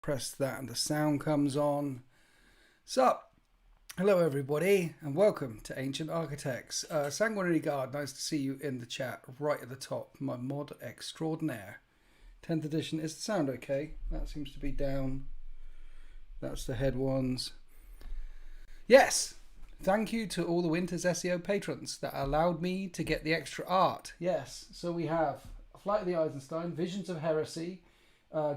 Press that and the sound comes on. Sup? Hello everybody and welcome to Ancient Architects. Sanguinary Guard, nice to see you in the chat right at the top. My mod extraordinaire. 10th edition, is the sound okay? That seems to be down. That's the head ones. Yes! Thank you to all the Winter's SEO patrons that allowed me to get the extra art. Yes, so we have Flight of the Eisenstein, Visions of Heresy,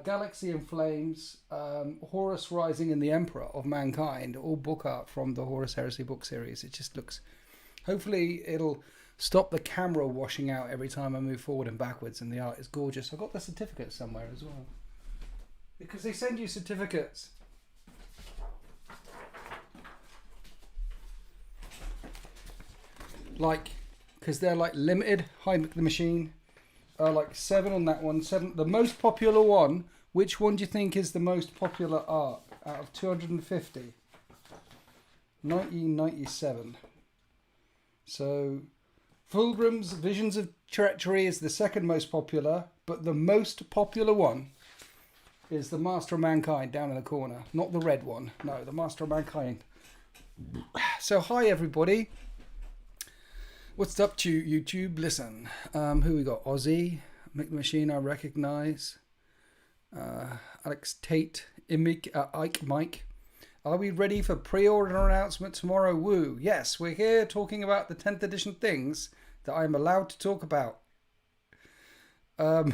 Galaxy in Flames, Horus Rising and the Emperor of Mankind, all book art from the Horus Heresy book series. It just looks, hopefully it'll stop the camera washing out every time I move forward and backwards, and the art is gorgeous. I got the certificate somewhere as well, because they send you certificates. Like, because they're like limited, hide the machine. Like 7 on that one. 7. The most popular one. Which one do you think is the most popular art out of 250? 1997. So, Fulgrim's Visions of Treachery is the second most popular, but the most popular one is the Master of Mankind down in the corner. Not the red one. No, the Master of Mankind. So, hi everybody. What's up to YouTube? Listen, who we got? Ozzy, Make the Machine, I recognize. Alex Tate, Ike Mike. Are we ready for pre-order announcement tomorrow? Woo. Yes, we're here talking about the 10th edition things that I'm allowed to talk about. It's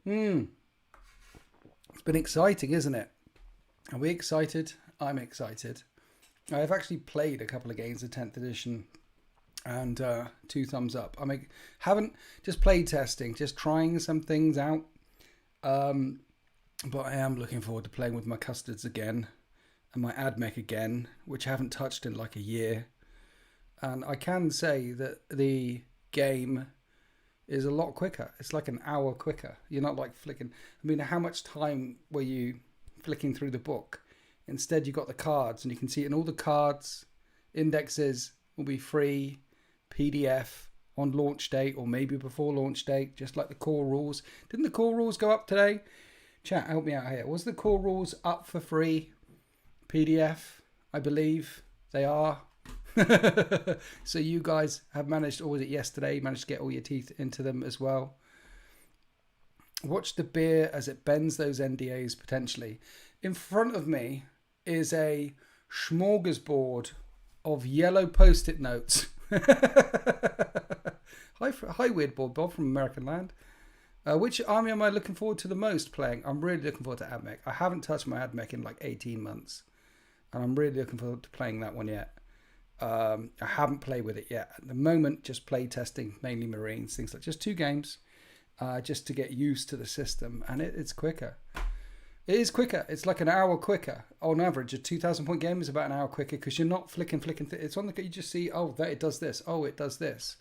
been exciting, isn't it? Are we excited? I'm excited. I've actually played a couple of games of 10th edition and 2 thumbs up. Haven't just played testing, just trying some things out. But I am looking forward to playing with my custards again and my AdMech again, which I haven't touched in like a year. And I can say that the game is a lot quicker. It's like an hour quicker. You're not like flicking. I mean, how much time were you flicking through the book? Instead, you got the cards, and you can see it in all the cards. Indexes will be free, PDF on launch date, or maybe before launch date, just like the core rules. Didn't the core rules go up today? Chat, help me out here. Was the core rules up for free? PDF, I believe they are. So you guys have managed, or was it yesterday, managed to get all your teeth into them as well. Watch the beer as it bends those NDAs potentially. In front of me is a smorgasbord of yellow post-it notes. Hi, Weird Board Bob from American Land. Which army am I looking forward to the most playing? I'm really looking forward to AdMech. I haven't touched my AdMech in like 18 months. And I'm really looking forward to playing that one yet. I haven't played with it yet. At the moment, just play testing, mainly Marines, things like just 2 games. Just to get used to the system. And it's quicker. It is quicker. It's like an hour quicker. On average, a 2,000 point game is about an hour quicker because you're not flicking. It's on the, you just see, oh, that it does this. Oh, it does this.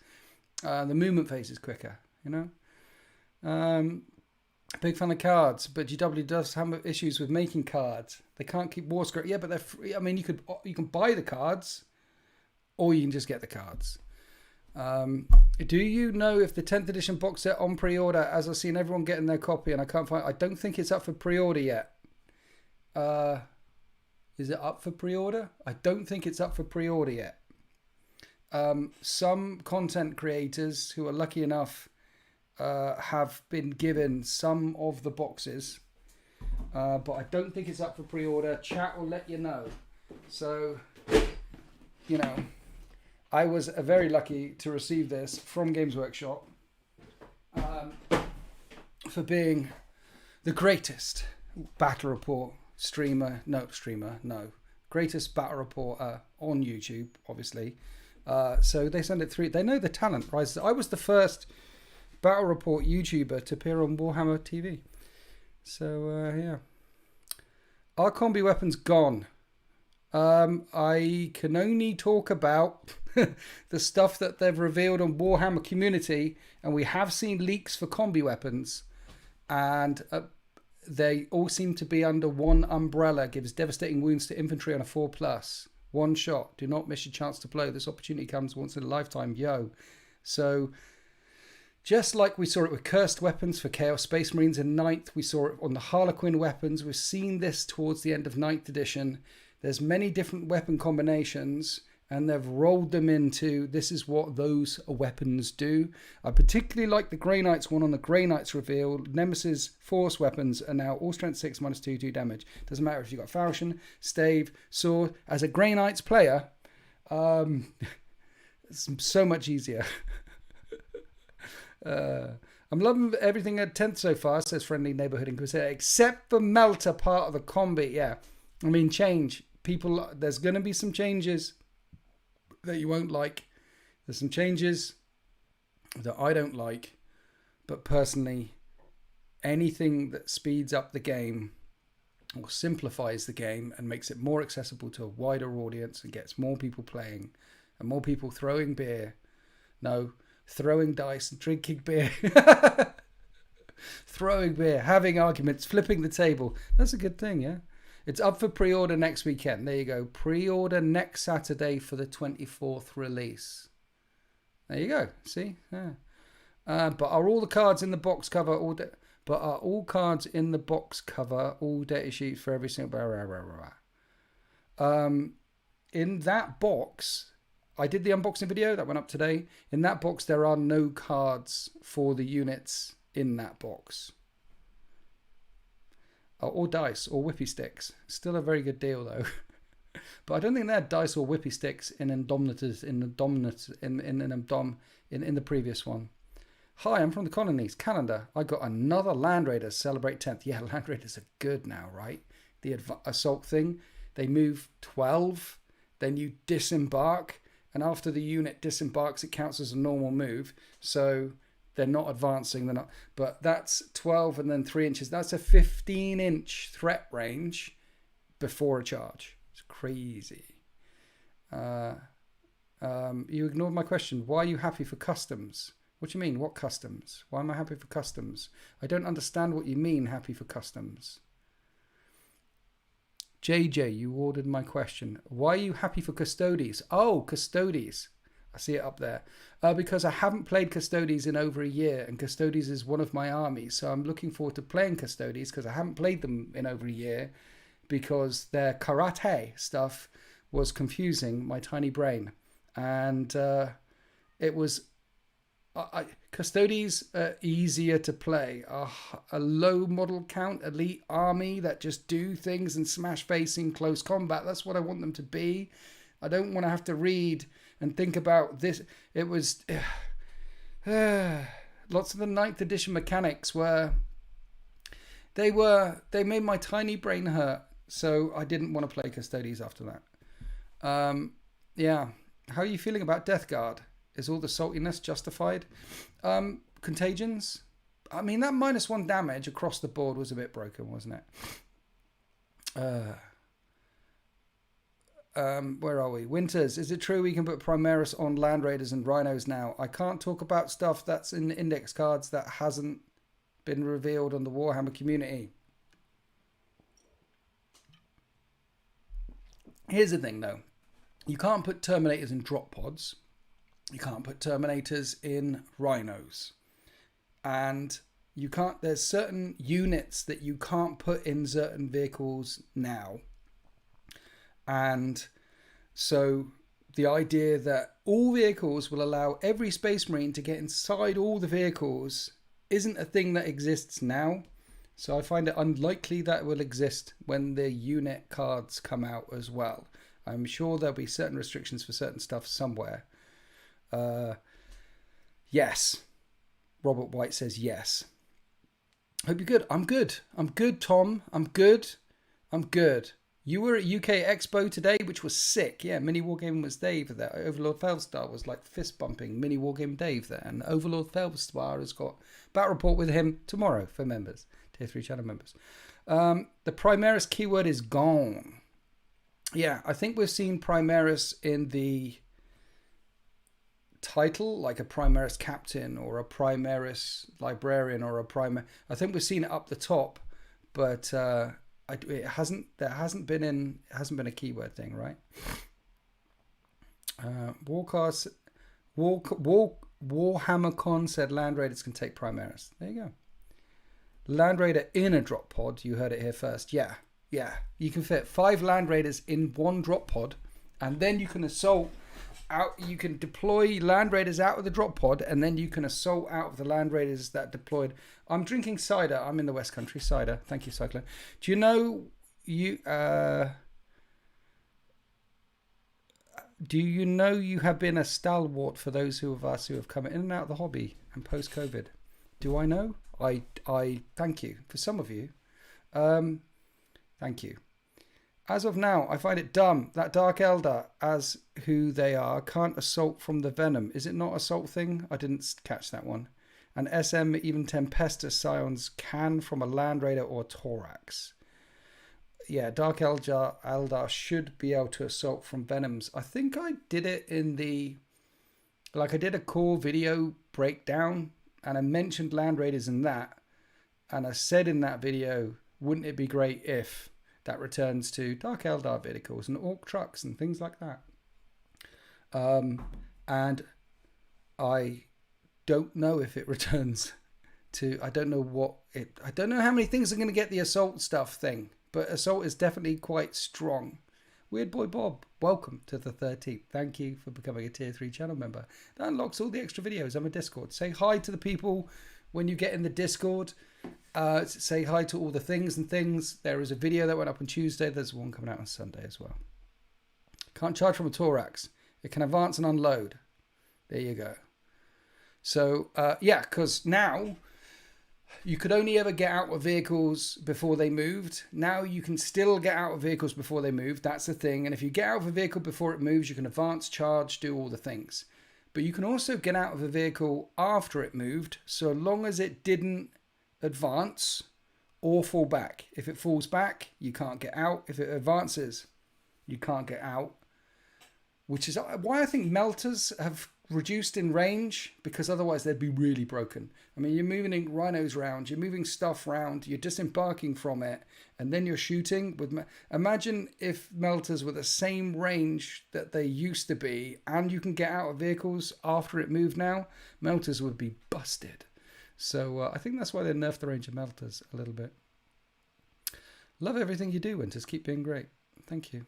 The movement phase is quicker, you know. Big fan of cards, but GW does have issues with making cards. They can't keep war script. Yeah, but they're free. I mean, you can buy the cards, or you can just get the cards. Do you know if the 10th edition box set on pre-order, as I've seen everyone getting their copy and I can't find, I don't think it's up for pre-order yet. Is it up for pre-order? I don't think it's up for pre-order yet. Some content creators who are lucky enough have been given some of the boxes, but I don't think it's up for pre-order. Chat will let you know. So, you know, I was very lucky to receive this from Games Workshop for being the greatest battle report greatest battle reporter on YouTube, obviously. So they send it through. They know the talent, right? I was the first battle report YouTuber to appear on Warhammer TV. So, yeah. Are combi weapons gone? I can only talk about the stuff that they've revealed on Warhammer Community, and we have seen leaks for combi weapons, and they all seem to be under one umbrella. Gives devastating wounds to infantry on a 4+. One shot. Do not miss your chance to blow. This opportunity comes once in a lifetime. Yo. So Just like we saw it with cursed weapons for Chaos Space Marines in 9th, we saw it on the Harlequin weapons. We've seen this towards the end of 9th edition. There's many different weapon combinations, and they've rolled them into this is what those weapons do. I particularly like the Grey Knights one on the Grey Knights reveal. Nemesis Force weapons are now all strength 6 minus 2 damage. Doesn't matter if you've got falchion, stave, sword. As a Grey Knights player, it's so much easier. I'm loving everything at 10th so far, says Friendly Neighborhood Inquisitor, except for Melter part of the combi. Yeah, I mean, change. People, there's going to be some changes that you won't like. There's some changes that I don't like, but personally, anything that speeds up the game or simplifies the game and makes it more accessible to a wider audience and gets more people playing and more people throwing beer. No, throwing dice and drinking beer. Throwing beer, having arguments, flipping the table. That's a good thing, yeah? It's up for pre-order next weekend. There you go. Pre-order next Saturday for the 24th release. There you go. See? Yeah. But are all the cards in the box cover all but are all cards in the box cover all data sheets for every single in that box, I did the unboxing video that went up today. In that box there are no cards for the units in that box. Or dice or whippy sticks. Still a very good deal though. But I don't think they had dice or whippy sticks in Indominators in the previous one. Hi, I'm from the colonies. Calendar. I got another Land Raiders. Celebrate 10th. Yeah, Land Raiders are good now, right? The assault thing. They move 12. Then you disembark. And after the unit disembarks, it counts as a normal move. So they're not advancing. They're not. But that's 12 and then 3 inches. That's a 15-inch threat range before a charge. It's crazy. You ignored my question. Why are you happy for customs? What do you mean? What customs? Why am I happy for customs? I don't understand what you mean, happy for customs. JJ, you ordered my question. Why are you happy for Custodes? Oh, Custodes. I see it up there. Because I haven't played Custodes in over a year, and Custodes is one of my armies. So I'm looking forward to playing Custodes because I haven't played them in over a year because their karate stuff was confusing my tiny brain. And it was... Custodes are easier to play. A low model count elite army that just do things and smash face in close combat. That's what I want them to be. I don't want to have to read and think about this. It was lots of the 9th edition mechanics were they made my tiny brain hurt. So I didn't want to play Custodes after that. Yeah. How are you feeling about Death Guard? Is all the saltiness justified? Contagions? I mean, that -1 damage across the board was a bit broken, wasn't it? Where are we? Winters, is it true we can put Primaris on Land Raiders and Rhinos now? I can't talk about stuff that's in index cards that hasn't been revealed on the Warhammer community. Here's the thing, though. You can't put Terminators in drop pods. You can't put Terminators in Rhinos. And you can't, there's certain units that you can't put in certain vehicles now. And so the idea that all vehicles will allow every Space Marine to get inside all the vehicles isn't a thing that exists now. So I find it unlikely that it will exist when the unit cards come out as well. I'm sure there'll be certain restrictions for certain stuff somewhere. Yes. Robert White says yes. Hope you're good. I'm good. I'm good, Tom. I'm good. You were at UK Expo today, which was sick. Yeah, Mini Wargaming was Dave there. Overlord Felstar was like fist bumping Mini Wargame Dave there. And Overlord Felstar has got battle report with him tomorrow for members, Tier 3 channel members. The Primaris keyword is gone. Yeah, I think we've seen Primaris in the title, like a Primaris Captain or a Primaris Librarian or a Primaris. I think we've seen it up the top, but it hasn't been a keyword thing, right? Warhammer Con said Land Raiders can take Primaris. There you go. Land Raider in a drop pod. You heard it here first. Yeah. You can fit 5 Land Raiders in one drop pod, and then you can assault out. You can deploy Land Raiders out of the drop pod, and then you can assault out of the Land Raiders that deployed. I'm drinking cider. I'm in the West Country. Cider. Thank you, Cyclone. Do you know you have been a stalwart for those of us who have come in and out of the hobby and post-COVID? Do I know? I thank you. For some of you, thank you. As of now, I find it dumb that Dark Eldar, as who they are, can't assault from the Venom. Is it not assault thing? I didn't catch that one. And SM, even Tempestus Scions can from a Land Raider or Thorax. Yeah, Dark Eldar should be able to assault from Venoms. I think I did it in the... I did a core video breakdown, and I mentioned Land Raiders in that. And I said in that video, wouldn't it be great if that returns to Dark Eldar vehicles and Orc trucks and things like that. And I don't know if it returns to... I don't know how many things are going to get the assault stuff thing. But assault is definitely quite strong. Weird Boy Bob, welcome to the 13th. Thank you for becoming a tier 3 channel member. That unlocks all the extra videos. I'm a Discord. Say hi to the people when you get in the Discord. Say hi to all the things and things. There is a video that went up on Tuesday. There's one coming out on Sunday as well. Can't charge from a Thorax. It can advance and unload. There you go. So, yeah, because now... you could only ever get out of vehicles before they moved. Now you can still get out of vehicles before they move. That's the thing. And if you get out of a vehicle before it moves, you can advance, charge, do all the things. But you can also get out of a vehicle after it moved, so long as it didn't advance or fall back. If it falls back, you can't get out. If it advances, you can't get out. Which is why I think melters have reduced in range, because otherwise they'd be really broken. I mean, you're moving rhinos around, you're moving stuff around, you're disembarking from it, and then you're shooting with... Imagine if melters were the same range that they used to be, and you can get out of vehicles after it moved now, melters would be busted. So I think that's why they nerfed the range of melters a little bit. Love everything you do, Winters. Keep being great. Thank you.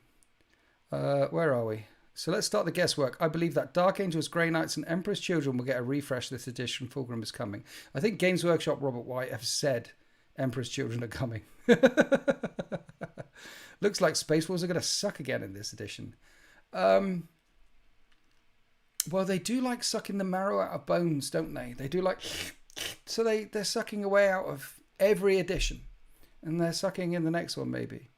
Where are we? So let's start the guesswork. I believe that Dark Angels, Grey Knights and Emperor's Children will get a refresh this edition. Fulgrim is coming. I think Games Workshop Robert White have said Emperor's Children are coming. Looks like Space Wars are going to suck again in this edition. Well, they do like sucking the marrow out of bones, don't they? They do like... So they're sucking away out of every edition. And they're sucking in the next one, maybe.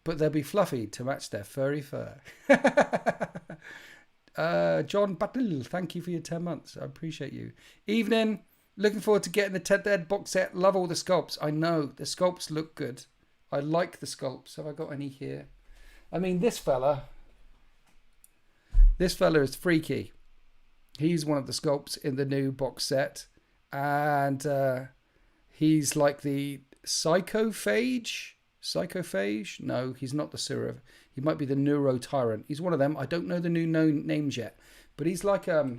But they'll be fluffy to match their furry fur. John Battle, thank you for your 10 months. I appreciate you. Evening. Looking forward to getting the Ted Dead box set. Love all the sculpts. I know. The sculpts look good. I like the sculpts. Have I got any here? I mean, this fella is freaky. He's one of the sculpts in the new box set. And he's like the Psychophage? Psychophage? No, he's not the Sura. He might be the Neuro Tyrant. He's one of them. I don't know the new names yet, but he's like a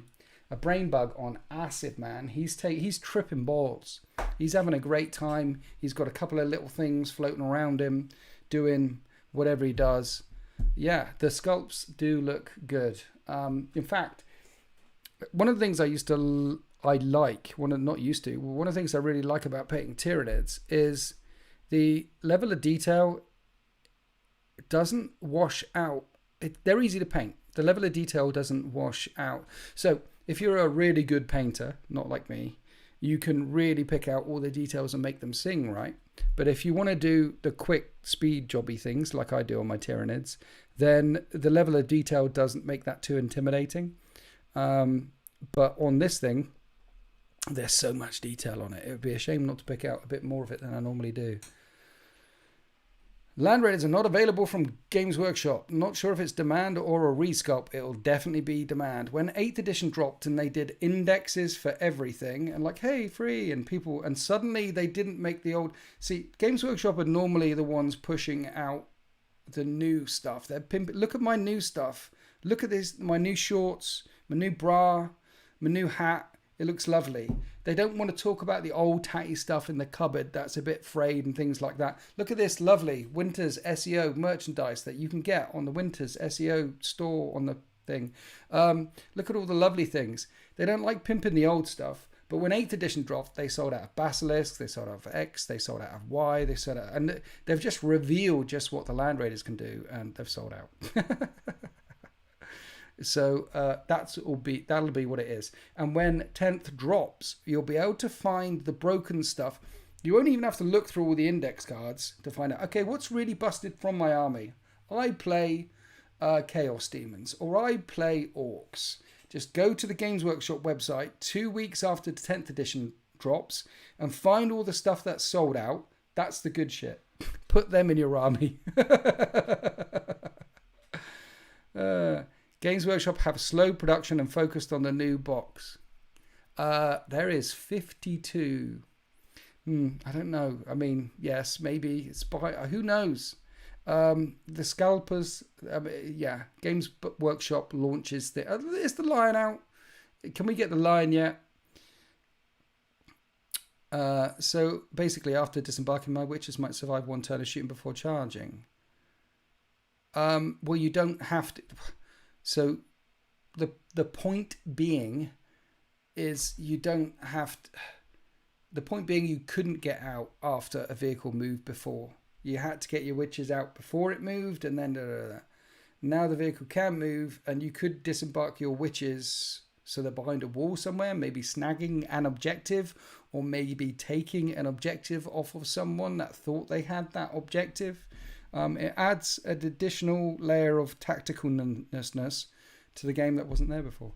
brain bug on acid, man. He's tripping balls. He's having a great time. He's got a couple of little things floating around him, doing whatever he does. Yeah, the sculpts do look good. In fact, one of the things one of the things I really like about painting Tyranids is the level of detail doesn't wash out. They're easy to paint. The level of detail doesn't wash out. So if you're a really good painter, not like me, you can really pick out all the details and make them sing, right? But if you want to do the quick speed jobby things like I do on my Tyranids, then the level of detail doesn't make that too intimidating. But on this thing, there's so much detail on it. It would be a shame not to pick out a bit more of it than I normally do. Land Raiders are not available from Games Workshop. Not sure if it's demand or a resculpt. It'll definitely be demand. When 8th edition dropped and they did indexes for everything and like, hey, free, and suddenly they didn't make the old... See, Games Workshop are normally the ones pushing out the new stuff. They're look at my new stuff. Look at this, my new shorts, my new bra, my new hat. It looks lovely. They don't want to talk about the old tatty stuff in the cupboard that's a bit frayed and things like that. Look at this lovely Winters SEO merchandise that you can get on the Winters SEO store on the thing. Look at all the lovely things. They don't like pimping the old stuff. But when 8th edition dropped, they sold out of Basilisk, they sold out of X, they sold out of Y, they sold out, and they've just revealed just what the Land Raiders can do, and they've sold out. So that'll be what it is. And when 10th drops, you'll be able to find the broken stuff. You won't even have to look through all the index cards to find out, okay, what's really busted from my army? I play Chaos Demons, or I play Orcs. Just go to the Games Workshop website 2 weeks after the 10th edition drops and find all the stuff that's sold out. That's the good shit. Put them in your army. Games Workshop have slow production and focused on the new box. There is 52. I don't know. I mean, yes, maybe it's by, who knows? The scalpers, Games Workshop launches is the lion out? Can we get the lion yet? So basically, after disembarking, my witches might survive one turn of shooting before charging. Well, you don't have to. So the point being is you don't have to. The point being you couldn't get out after a vehicle moved before. You had to get your witches out before it moved, and then now the vehicle can move, and you could disembark your witches so they're behind a wall somewhere, maybe snagging an objective, or maybe taking an objective off of someone that thought they had that objective. It adds an additional layer of tacticalness to the game that wasn't there before.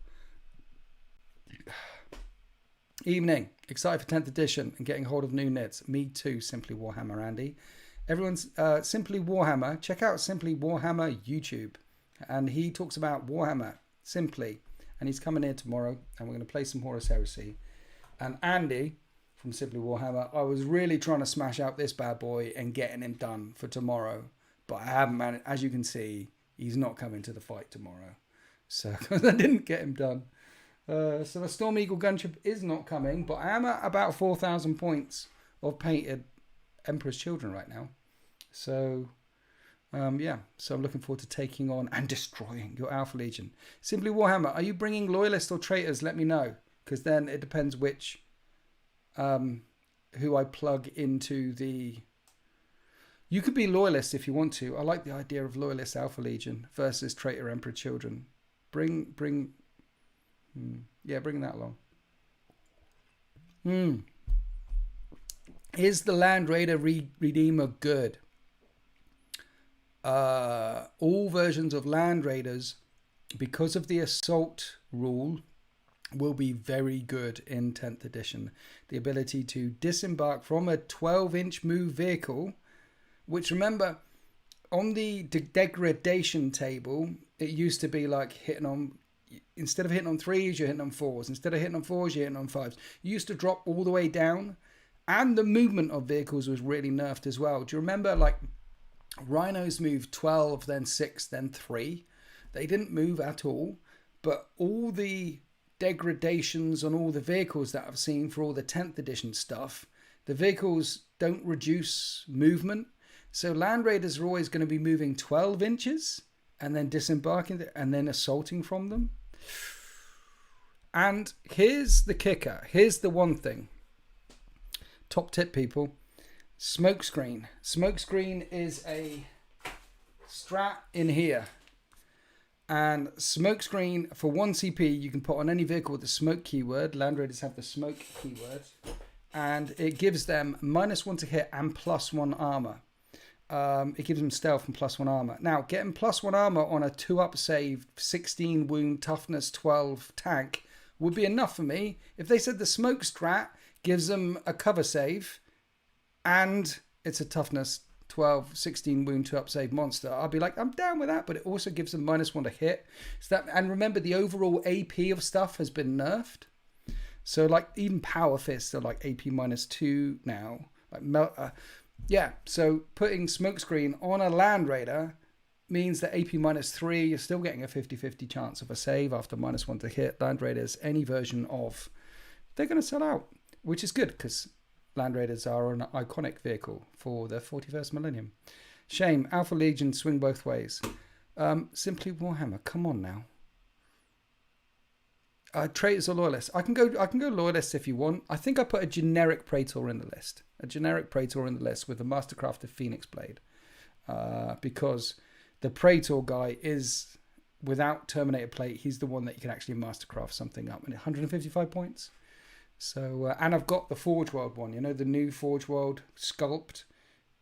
Evening. Excited for 10th edition and getting hold of new knits. Me too, Simply Warhammer Andy. Everyone's Simply Warhammer. Check out Simply Warhammer YouTube. And he talks about Warhammer simply. And he's coming here tomorrow. And we're going to play some Horus Heresy. And Andy from Simply Warhammer, I was really trying to smash out this bad boy and getting him done for tomorrow. But I haven't managed. As you can see, he's not coming to the fight tomorrow. So, because I didn't get him done. So the Storm Eagle gunship is not coming. But I am at about 4,000 points of painted Emperor's Children right now. So, so I'm looking forward to taking on and destroying your Alpha Legion. Simply Warhammer, are you bringing loyalists or traitors? Let me know, because then it depends which, who I plug into the. You could be loyalist if you want to. I like the idea of loyalist Alpha Legion versus traitor Emperor Children. Bring that along. Is the Land Raider Redeemer good? All versions of Land Raiders, because of the assault rule, will be very good in 10th edition. The ability to disembark from a 12-inch move vehicle, which, remember, on the degradation table, it used to be like hitting on, instead of hitting on 3s, you're hitting on 4s. Instead of hitting on 4s, you're hitting on 5s. You used to drop all the way down. And the movement of vehicles was really nerfed as well. Do you remember, like, Rhinos moved 12, then 6, then 3? They didn't move at all. But all the degradations on all the vehicles that I've seen for all the 10th edition stuff, the vehicles don't reduce movement. So Land Raiders are always going to be moving 12 inches and then disembarking and then assaulting from them. And here's the kicker. Here's the one thing. Top tip, people. Smokescreen. Smokescreen is a strat in here. And smokescreen for 1 CP you can put on any vehicle with the smoke keyword. Land Raiders have the smoke keyword. And it gives them -1 to hit and +1 armor. It gives them stealth and +1 armor. Now, getting +1 armor on a 2-up save, 16 wound, toughness 12 tank would be enough for me. If they said the smoke strat gives them a cover save and it's a toughness 12, 16 wound, 2-up save monster, I'll be like, I'm down with that. But it also gives them -1 to hit. So that, and remember, the overall AP of stuff has been nerfed. So like even Power Fists are like AP -2 now. Like so putting Smokescreen on a Land Raider means that AP -3, you're still getting a 50-50 chance of a save after -1 to hit. Land Raiders, any version of, they're going to sell out, which is good because Land Raiders are an iconic vehicle for the 41st millennium. Shame, Alpha Legion swing both ways. Simply Warhammer, come on now. Traitors or loyalists? I can go loyalists if you want. I think I put a generic Praetor in the list. A generic Praetor in the list with the Mastercrafted Phoenix Blade. Because the Praetor guy is, without Terminator plate, he's the one that you can actually Mastercraft something up. And 155 points. So, and I've got the Forge World one. You know, the new Forge World sculpt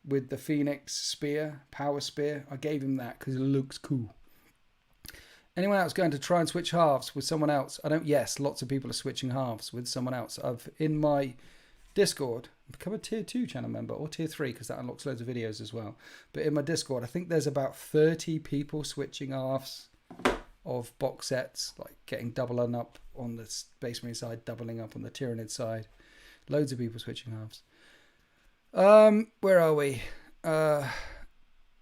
with the Phoenix Spear, Power Spear. I gave him that because it looks cool. Anyone else going to try and switch halves with someone else? Yes, lots of people are switching halves with someone else. I've, in my Discord, become a tier 2 channel member, or tier 3, because that unlocks loads of videos as well. But in my Discord, I think there's about 30 people switching halves of box sets, like getting doubling up on the Space Marine side, doubling up on the Tyranid side. Loads of people switching halves. Where are we?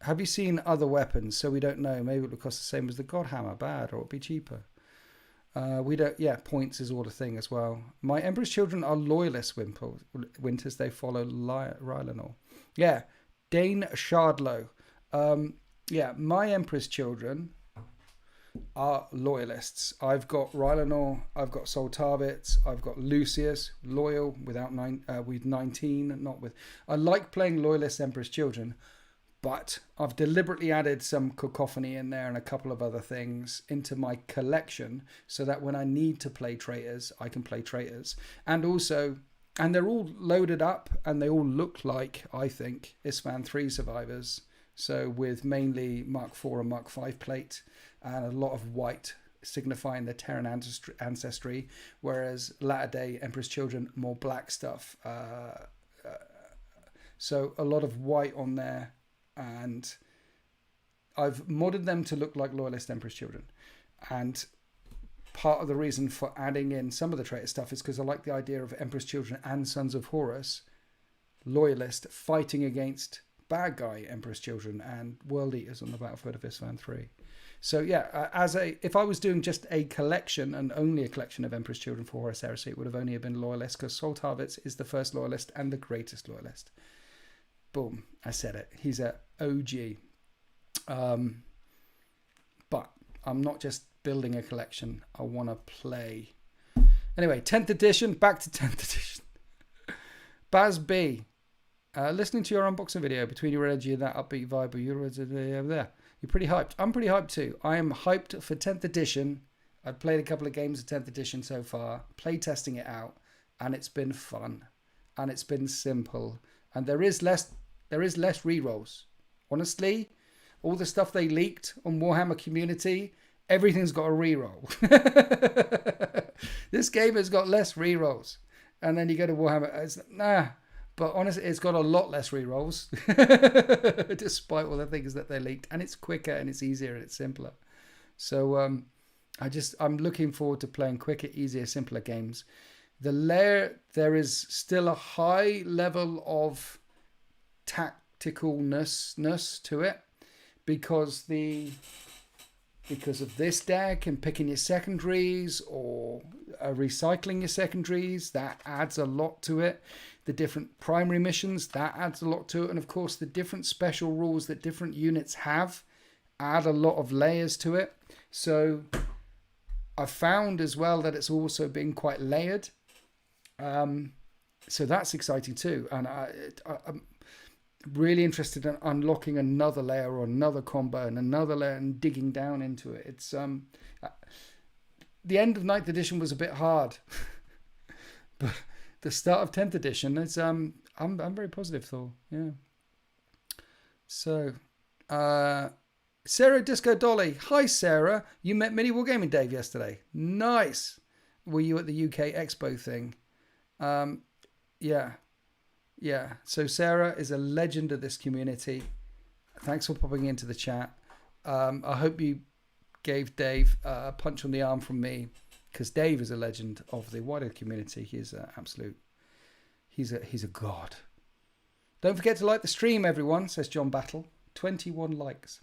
Have you seen other weapons? So we don't know. Maybe it would cost the same as the Godhammer. Bad, or it would be cheaper. We don't. Yeah, points is all the thing as well. My Emperor's Children are loyalist winters. They follow Rylanor. Yeah, Dane Shardlow. Yeah, my Emperor's Children are loyalists. I've got Rylanor. I've got Soltavitz. I've got Lucius. Loyal without with 19. Not with. I like playing loyalist Emperor's Children. But I've deliberately added some cacophony in there and a couple of other things into my collection so that when I need to play traitors, I can play traitors. And also, and they're all loaded up and they all look like, I think, Isfan 3 survivors. So with mainly Mark 4 and Mark 5 plate and a lot of white signifying the Terran ancestry, whereas latter day Emperor's Children, more black stuff. So a lot of white on there. And I've modded them to look like loyalist Emperor's Children. And part of the reason for adding in some of the traitor stuff is because I like the idea of Emperor's Children and Sons of Horus, loyalist, fighting against bad guy Emperor's Children and World Eaters on the battlefield of Isfan 3. So yeah, if I was doing just a collection and only a collection of Emperor's Children for Horus Heresy, it would have only been loyalist because Soltavitz is the first loyalist and the greatest loyalist. Boom, I said it. He's a OG. But I'm not just building a collection. I want to play. Anyway, 10th edition. Back to 10th edition. Baz B. Listening to your unboxing video, between your energy and that upbeat vibe of yours over there. You're pretty hyped. I'm pretty hyped too. I am hyped for 10th edition. I've played a couple of games of 10th edition so far. Play testing it out. And it's been fun. And it's been simple. And there is less rerolls. Honestly, all the stuff they leaked on Warhammer Community, everything's got a reroll. This game has got less rerolls. And then you go to Warhammer, but honestly, it's got a lot less rerolls, despite all the things that they leaked. And it's quicker and it's easier and it's simpler. So I'm looking forward to playing quicker, easier, simpler games. There is still a high level of tacticalness to it because of this deck and picking your secondaries or recycling your secondaries, that adds a lot to it. The different primary missions, that adds a lot to it. And of course the different special rules that different units have add a lot of layers to it. So I found as well that it's also been quite layered. So that's exciting too. And I'm really interested in unlocking another layer or another combo and another layer and digging down into it. It's the end of 9th edition was a bit hard, but the start of 10th edition, it's I'm very positive though. Yeah. So Sarah Disco Dolly, hi Sarah, you met Mini Wargaming Dave yesterday. Nice. Were you at the UK Expo thing? Yeah. So Sarah is a legend of this community. Thanks for popping into the chat. I hope you gave Dave a punch on the arm from me, because Dave is a legend of the wider community. He's an absolute. He's a god. Don't forget to like the stream, everyone, says John Battle. 21 likes.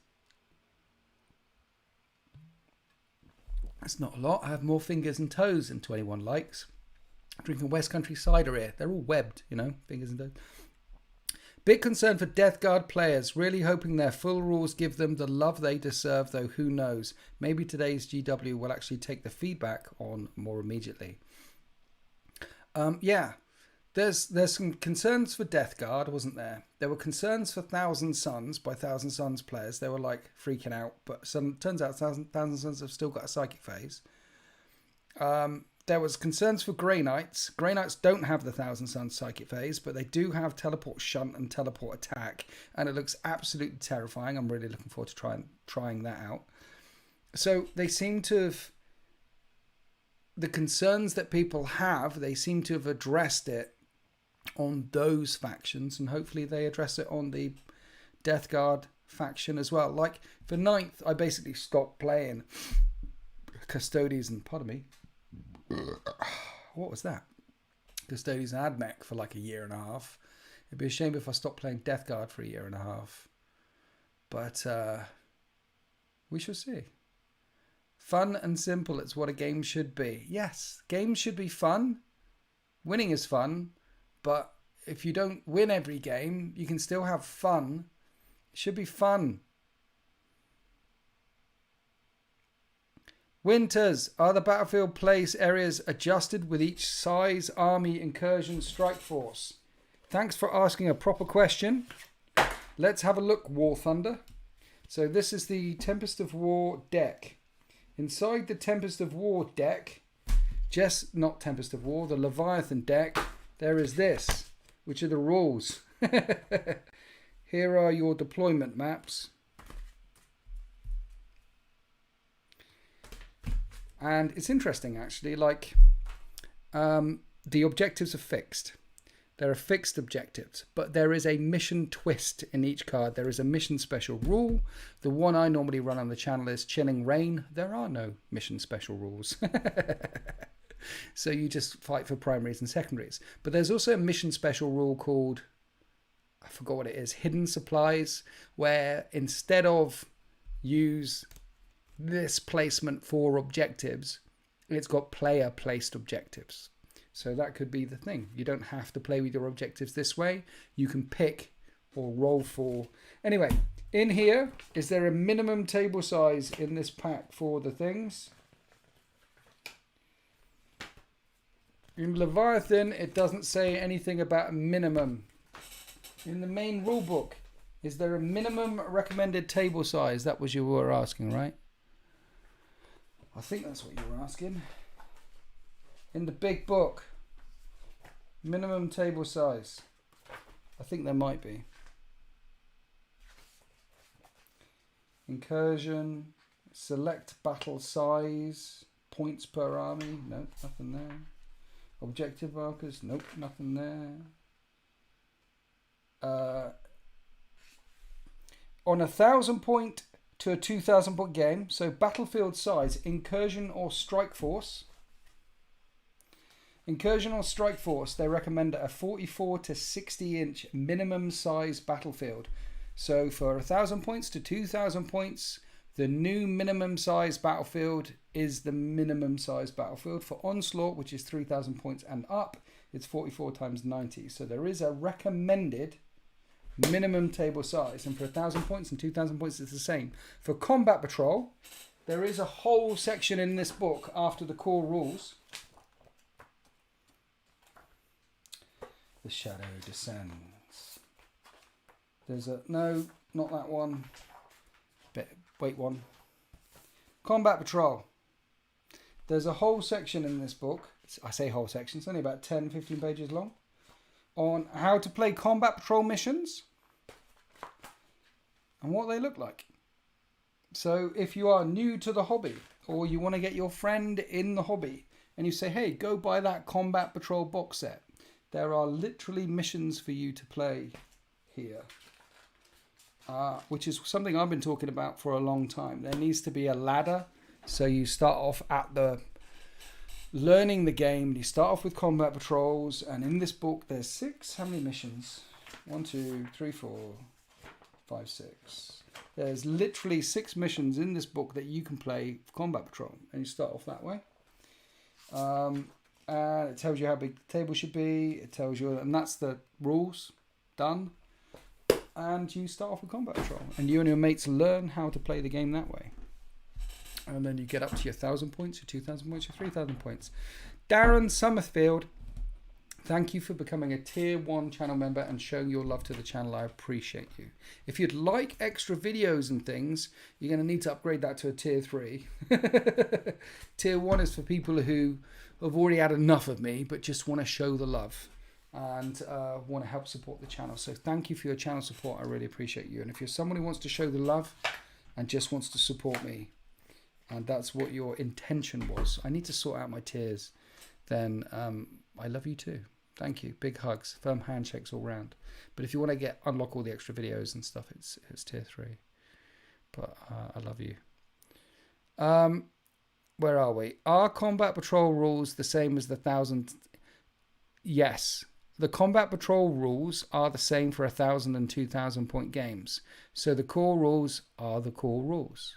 That's not a lot. I have more fingers and toes than 21 likes. Drinking West Country cider here. They're all webbed, you know, fingers and toes. Bit concerned for Death Guard players. Really hoping their full rules give them the love they deserve, though who knows. Maybe today's GW will actually take the feedback on more immediately. Yeah, there's some concerns for Death Guard, wasn't there? There were concerns for Thousand Suns by Thousand Suns players. They were like freaking out, but turns out Thousand Suns have still got a psychic phase. There was concerns for Grey Knights. Grey Knights don't have the Thousand Suns psychic phase, but they do have teleport shunt and teleport attack, and it looks absolutely terrifying. I'm really looking forward to trying that out. So they seem to have, the concerns that people have, they seem to have addressed it on those factions, and hopefully they address it on the Death Guard faction as well. Like for 9th, I basically stopped playing Custodians and, pardon me, what was that? Custodians and Admech for like a year and a half. It'd be a shame if I stopped playing Death Guard for a year and a half. But we shall see. Fun and simple, it's what a game should be. Yes, games should be fun. Winning is fun. But if you don't win every game, you can still have fun. It should be fun. Winters, are the battlefield place areas adjusted with each size, army, incursion, strike force? Thanks for asking a proper question. Let's have a look, War Thunder. So this is the Tempest of War deck. Inside the Tempest of War deck, not Tempest of War, the Leviathan deck, there is this, which are the rules. Here are your deployment maps. And it's interesting, actually, like the objectives are fixed. There are fixed objectives, but there is a mission twist in each card. There is a mission special rule. The one I normally run on the channel is Chilling Rain. There are no mission special rules. So you just fight for primaries and secondaries. But there's also a mission special rule called, I forgot what it is, Hidden Supplies, where instead of use this placement for objectives, it's got player placed objectives. So that could be the thing. You don't have to play with your objectives this way. You can pick or roll for. Anyway, in here, is there a minimum table size in this pack for the things? In Leviathan, it doesn't say anything about a minimum. In the main rule book, is there a minimum recommended table size? That was you were asking, right? I think that's what you were asking. In the big book, minimum table size. I think there might be. Incursion, select battle size, points per army. Nope, nothing there. Objective markers. Nope, nothing there. On 1,000 point to a 2,000 point game, so battlefield size, incursion or strike force. Incursion or strike force, they recommend a 44 to 60 inch minimum size battlefield. So for 1,000 points to 2,000 points, the new minimum size battlefield is the minimum size battlefield. For Onslaught, which is 3,000 points and up, it's 44 times 90. So there is a recommended minimum table size, and for 1,000 points and 2,000 points it's the same. For Combat Patrol, there is a whole section in this book after the core rules. The Shadow Descends. There's a, no, not that one. Wait, one. Combat Patrol. There's a whole section in this book, I say whole section, it's only about 10-15 pages long, on how to play Combat Patrol missions and what they look like. So if you are new to the hobby, or you want to get your friend in the hobby and you say, hey, go buy that Combat Patrol box set, there are literally missions for you to play here, which is something I've been talking about for a long time. There needs to be a ladder. So you start off at the learning the game. You start off with Combat Patrols, and in this book there's 6. How many missions? 1, 2, 3, 4, 5, 6. There's literally 6 missions in this book that you can play for Combat Patrol. And you start off that way. And it tells you how big the table should be. It tells you, and that's the rules. Done. And you start off with Combat Patrol. And you and your mates learn how to play the game that way. And then you get up to your 1,000 points, your 2,000 points, your 3,000 points. Darren Summerfield, thank you for becoming a Tier 1 channel member and showing your love to the channel. I appreciate you. If you'd like extra videos and things, you're going to need to upgrade that to a Tier 3. Tier 1 is for people who have already had enough of me, but just want to show the love and want to help support the channel. So thank you for your channel support. I really appreciate you. And if you're someone who wants to show the love and just wants to support me, and that's what your intention was, I need to sort out my tiers, then I love you too. Thank you. Big hugs, firm handshakes all round. But if you want to unlock all the extra videos and stuff, it's Tier 3. But I love you. Where are we? Are Combat Patrol rules the same as the 1,000? Yes. The Combat Patrol rules are the same for 1,000 and 2,000 point games. So the core rules are the core rules.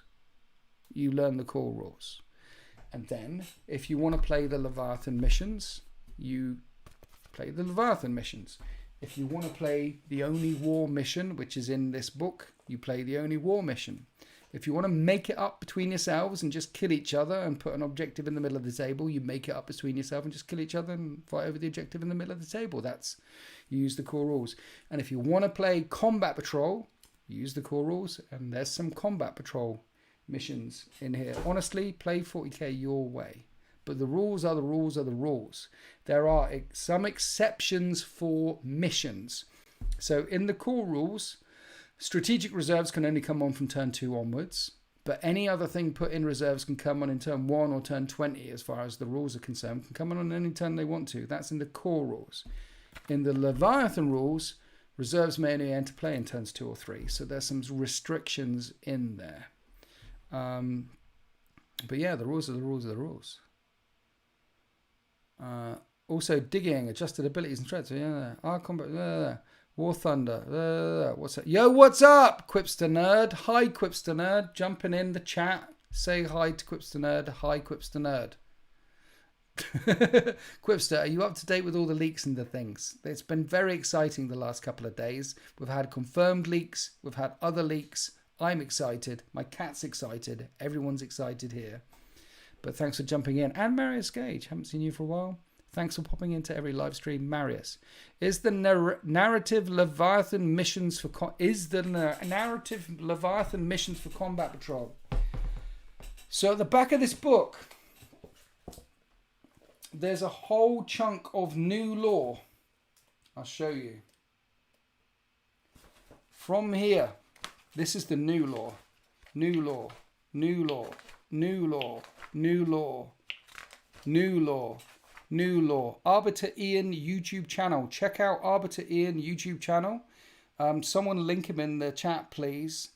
You learn the core rules. And then, if you want to play the Leviathan missions, you play the Leviathan missions. If you want to play the Only War mission, which is in this book, you play the Only War mission. If you want to make it up between yourselves and just kill each other and put an objective in the middle of the table, you make it up between yourself and just kill each other and fight over the objective in the middle of the table. You use the core rules. And if you want to play Combat Patrol, you use the core rules. And there's some Combat Patrol missions in here. Honestly, play 40k your way. But the rules are the rules are the rules. There are some exceptions for missions. So in the core rules, strategic reserves can only come on from turn 2 onwards. But any other thing put in reserves can come on in turn 1 or turn 20 as far as the rules are concerned. Can come on any turn they want to. That's in the core rules. In the Leviathan rules, reserves may only enter play in turns 2 or 3. So there's some restrictions in there. But yeah, the rules are the rules are the rules. Also, digging, adjusted abilities and threats. Yeah, our combat. War Thunder. What's up? Yo, what's up, Quipster Nerd? Hi, Quipster Nerd. Jumping in the chat. Say hi to Quipster Nerd. Hi, Quipster Nerd. Quipster, are you up to date with all the leaks and the things? It's been very exciting the last couple of days. We've had confirmed leaks. We've had other leaks. I'm excited. My cat's excited. Everyone's excited here. But thanks for jumping in. And Marius Gage. Haven't seen you for a while. Thanks for popping into every live stream, Marius. Is the narrative Leviathan missions for Combat Patrol? So at the back of this book, there's a whole chunk of new lore. I'll show you. From here, this is the new lore. New lore. New lore. New lore. New lore. New lore. New lore. Arbiter Ian YouTube channel. Check out Arbiter Ian YouTube channel. Someone link him in the chat, please,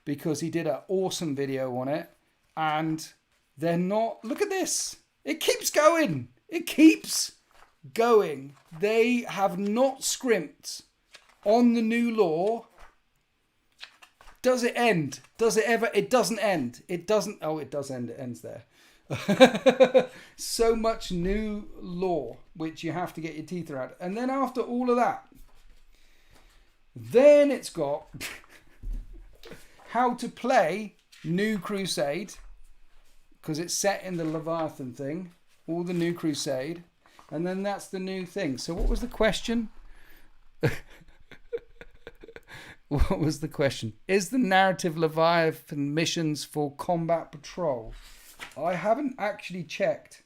because he did an awesome video on it. And they're not... Look at this. It keeps going. It keeps going. They have not scrimped on the new lore. Does it end? Does it ever? It doesn't end. It doesn't. Oh, it does end. It ends there. So much new lore, which you have to get your teeth around. And then after all of that, then it's got how to play New Crusade, because it's set in the Leviathan thing. All the New Crusade. And then that's the new thing. So what was the question? What was the question? Is the narrative Leviathan missions for Combat Patrol? I haven't actually checked.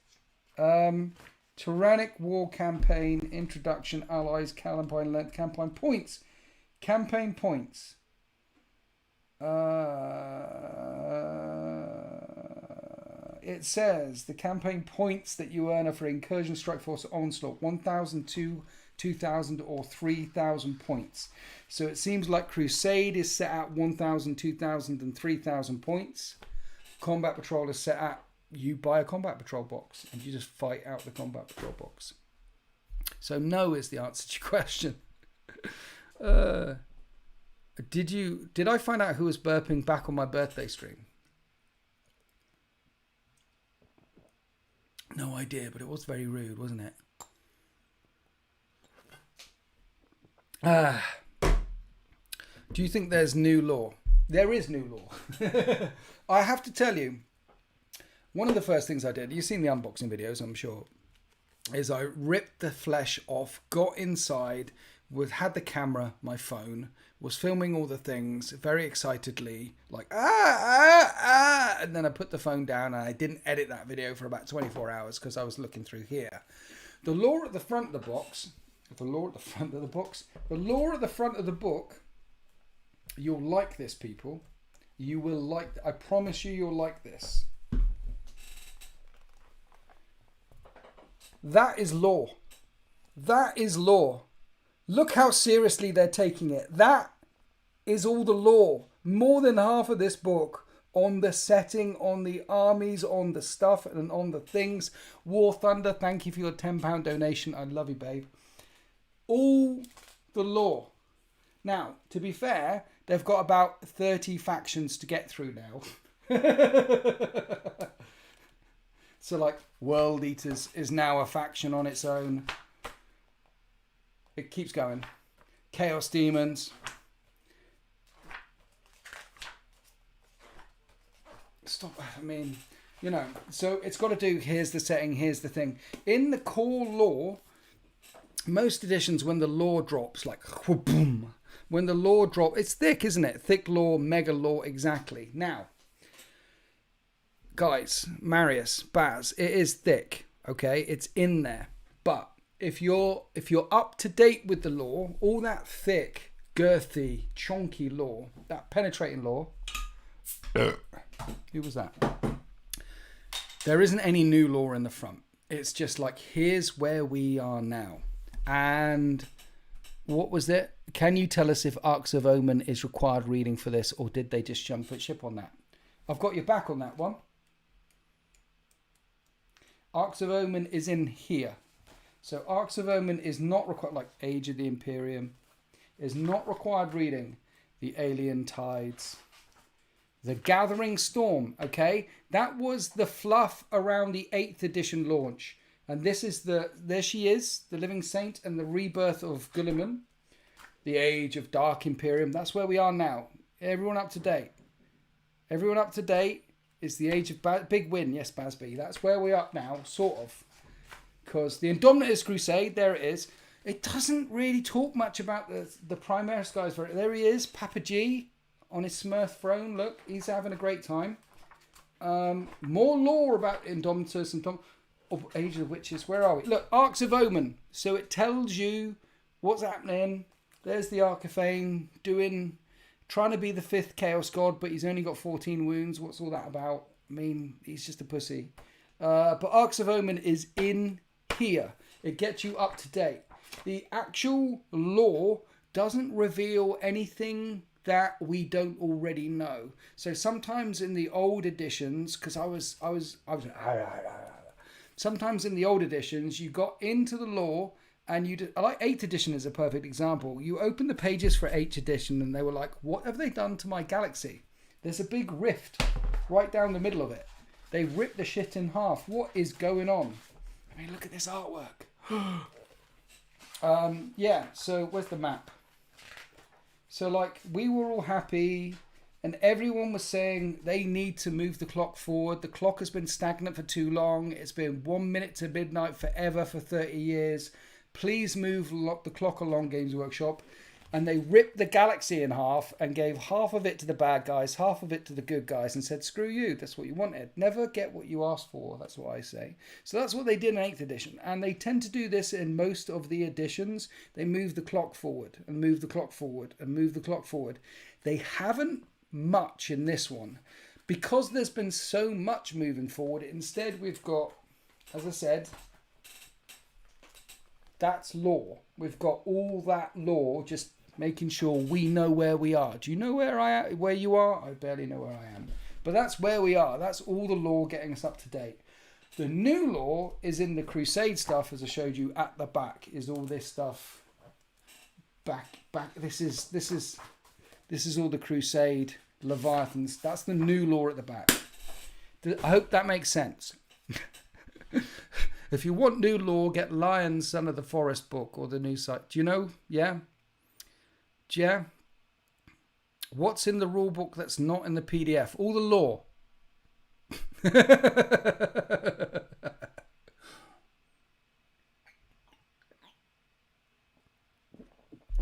Tyrannic War Campaign, Introduction, Allies, Campaign Length, Campaign Points. Campaign Points. It says the campaign points that you earn are for Incursion, Strike Force, Onslaught. 1,000, 2,000 or 3,000 points. So it seems like Crusade is set at 1,000, 2,000 and 3,000 points. Combat Patrol is set at, you buy a Combat Patrol box and you just fight out the Combat Patrol box. So no is the answer to your question. Did I find out who was burping back on my birthday stream? No idea, but it was very rude, wasn't it? Do you think there's new law? There is new law. I have to tell you, one of the first things I did, you've seen the unboxing videos, I'm sure, is I ripped the flesh off, got inside, had the camera, my phone, was filming all the things very excitedly, like, and then I put the phone down and I didn't edit that video for about 24 hours because I was looking through here. The law at the front of the box, the law at the front of the box, the law at the front of the book, you'll like this, people. You will like, I promise you, you'll like this. That is law. That is law. Look how seriously they're taking it. That is all the law. More than half of this book on the setting, on the armies, on the stuff, and on the things. War Thunder, thank you for your £10 donation. I love you, babe. All the law. Now, to be fair, they've got about 30 factions to get through now. So, like, World Eaters is now a faction on its own. It keeps going. Chaos Demons. Stop. I mean, you know, so it's got to do, here's the setting, here's the thing. In the core lore, most editions, when the lore drops, like, boom, when the lore drops, it's thick, isn't it? Thick lore, mega lore, exactly. Now, guys, Marius, Baz, it is thick, okay? It's in there. But if you're up to date with the lore, all that thick, girthy, chonky lore, that penetrating lore, who was that? There isn't any new lore in the front. It's just like, here's where we are now. And what was it? Can you tell us if Arcs of Omen is required reading for this, or did they just jump at ship on that? I've got your back on that one. Arcs of Omen is in here. So Arcs of Omen is not required, like Age of the Imperium, is not required reading. The Alien Tides. The Gathering Storm, okay? That was the fluff around the 8th edition launch. And this is there she is, the Living Saint and the rebirth of Guilliman. The Age of Dark Imperium. That's where we are now. Everyone up to date. Everyone up to date. It's the Age of Big Win. Yes, Basby. That's where we're up now, sort of. Because the Indomitus Crusade, there it is. It doesn't really talk much about the Primaris guys. There he is, Papa G, on his Smurf throne. Look, he's having a great time. More lore about Indomitus and Age of the Witches. Where are we? Look, Arcs of Omen. So it tells you what's happening. There's the Arcaphane trying to be the 5th Chaos God, but he's only got 14 wounds. What's all that about? I mean, he's just a pussy. But Arcs of Omen is in here. It gets you up to date. The actual lore doesn't reveal anything that we don't already know. So sometimes in the old editions, because I was sometimes in the old editions, you got into the lore and I like 8th edition is a perfect example. You open the pages for 8th edition and they were like, what have they done to my galaxy? There's a big rift right down the middle of it. They ripped the shit in half. What is going on? I mean, look at this artwork. Yeah, so where's the map? So, like, we were all happy and everyone was saying they need to move the clock forward. The clock has been stagnant for too long. It's been 1 minute to midnight forever for 30 years. Please move the clock along, Games Workshop. And they ripped the galaxy in half and gave half of it to the bad guys, half of it to the good guys, and said, screw you, that's what you wanted. Never get what you asked for, that's what I say. So that's what they did in 8th edition. And they tend to do this in most of the editions. They move the clock forward and move the clock forward and move the clock forward. They haven't much in this one. Because there's been so much moving forward, instead we've got, as I said, that's lore. We've got all that lore, just making sure we know where we are. Do you know where you are? I barely know where I am. But that's where we are. That's all the lore getting us up to date. The new lore is in the Crusade stuff, as I showed you at the back, is all this stuff. Back. This is This is all the Crusade, Leviathans. That's the new lore at the back. I hope that makes sense. If you want new lore, get Lion, Son of the Forest book or the new site. Do you know? Yeah? Yeah? What's in the rule book that's not in the PDF? All the lore.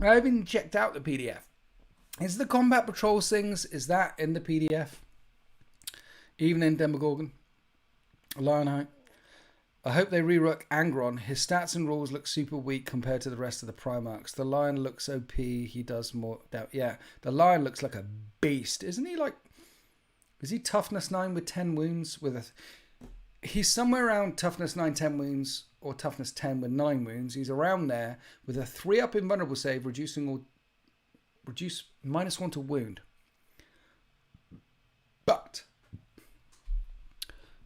I haven't checked out the PDF. Is the Combat Patrols things, is that in the PDF? Even in Demogorgon? Lionheart? I hope they rework Angron. His stats and rules look super weak compared to the rest of the Primarchs. The Lion looks OP. He does more. Yeah, the Lion looks like a beast. Isn't he like... Is he toughness 9 with 10 wounds? He's somewhere around toughness 9, 10 wounds, or toughness 10 with 9 wounds. He's around there with a 3-up invulnerable save, reduce -1 to wound. But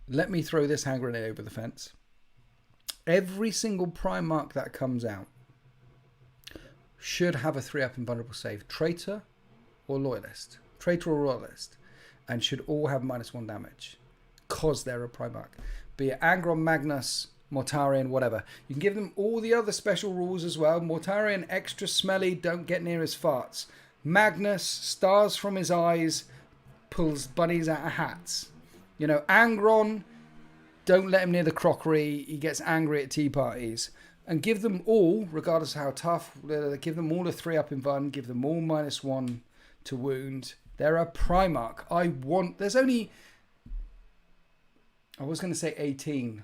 let me throw this hand grenade over the fence. Every single Primarch that comes out should have a 3-up invulnerable save. Traitor or Loyalist. Traitor or Loyalist. And should all have -1 damage. Because they're a Primarch. Be it Angron, Magnus, Mortarion, whatever. You can give them all the other special rules as well. Mortarion, extra smelly, don't get near his farts. Magnus, stars from his eyes, pulls bunnies out of hats. You know, Angron, don't let him near the crockery. He gets angry at tea parties. And give them all, regardless of how tough, give them all a 3-up invuln, give them all -1 to wound. They're a Primarch. There's only... I was going to say 18.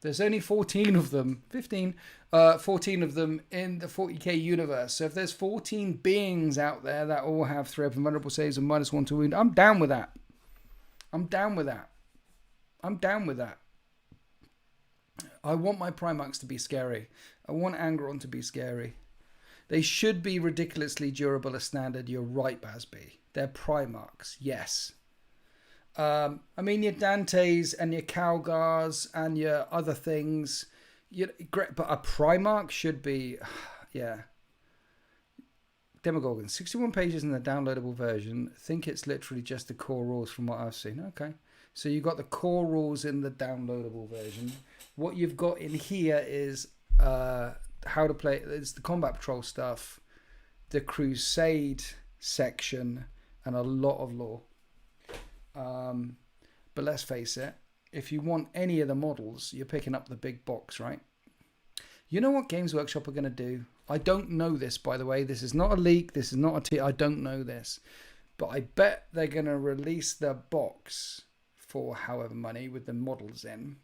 There's only 14 of them. 14 of them in the 40k universe. So if there's 14 beings out there that all have 3-up invulnerable saves and -1 to wound, I'm down with that. I'm down with that. I want my Primarchs to be scary. I want Angron to be scary. They should be ridiculously durable as standard. You're right, Basby. They're Primarchs, yes. I mean, your Dantes and your Calgars and your other things, but a Primarch should be, yeah. Demogorgon, 61 pages in the downloadable version. I think it's literally just the core rules from what I've seen. Okay. So you've got the core rules in the downloadable version. What you've got in here is how to play. It's the Combat Patrol stuff, the Crusade section, and a lot of lore. But let's face it, if you want any of the models, you're picking up the big box, right? You know what Games Workshop are going to do? I don't know this, by the way. This is not a leak. This is not I don't know this. But I bet they're going to release the box for however money with the models in.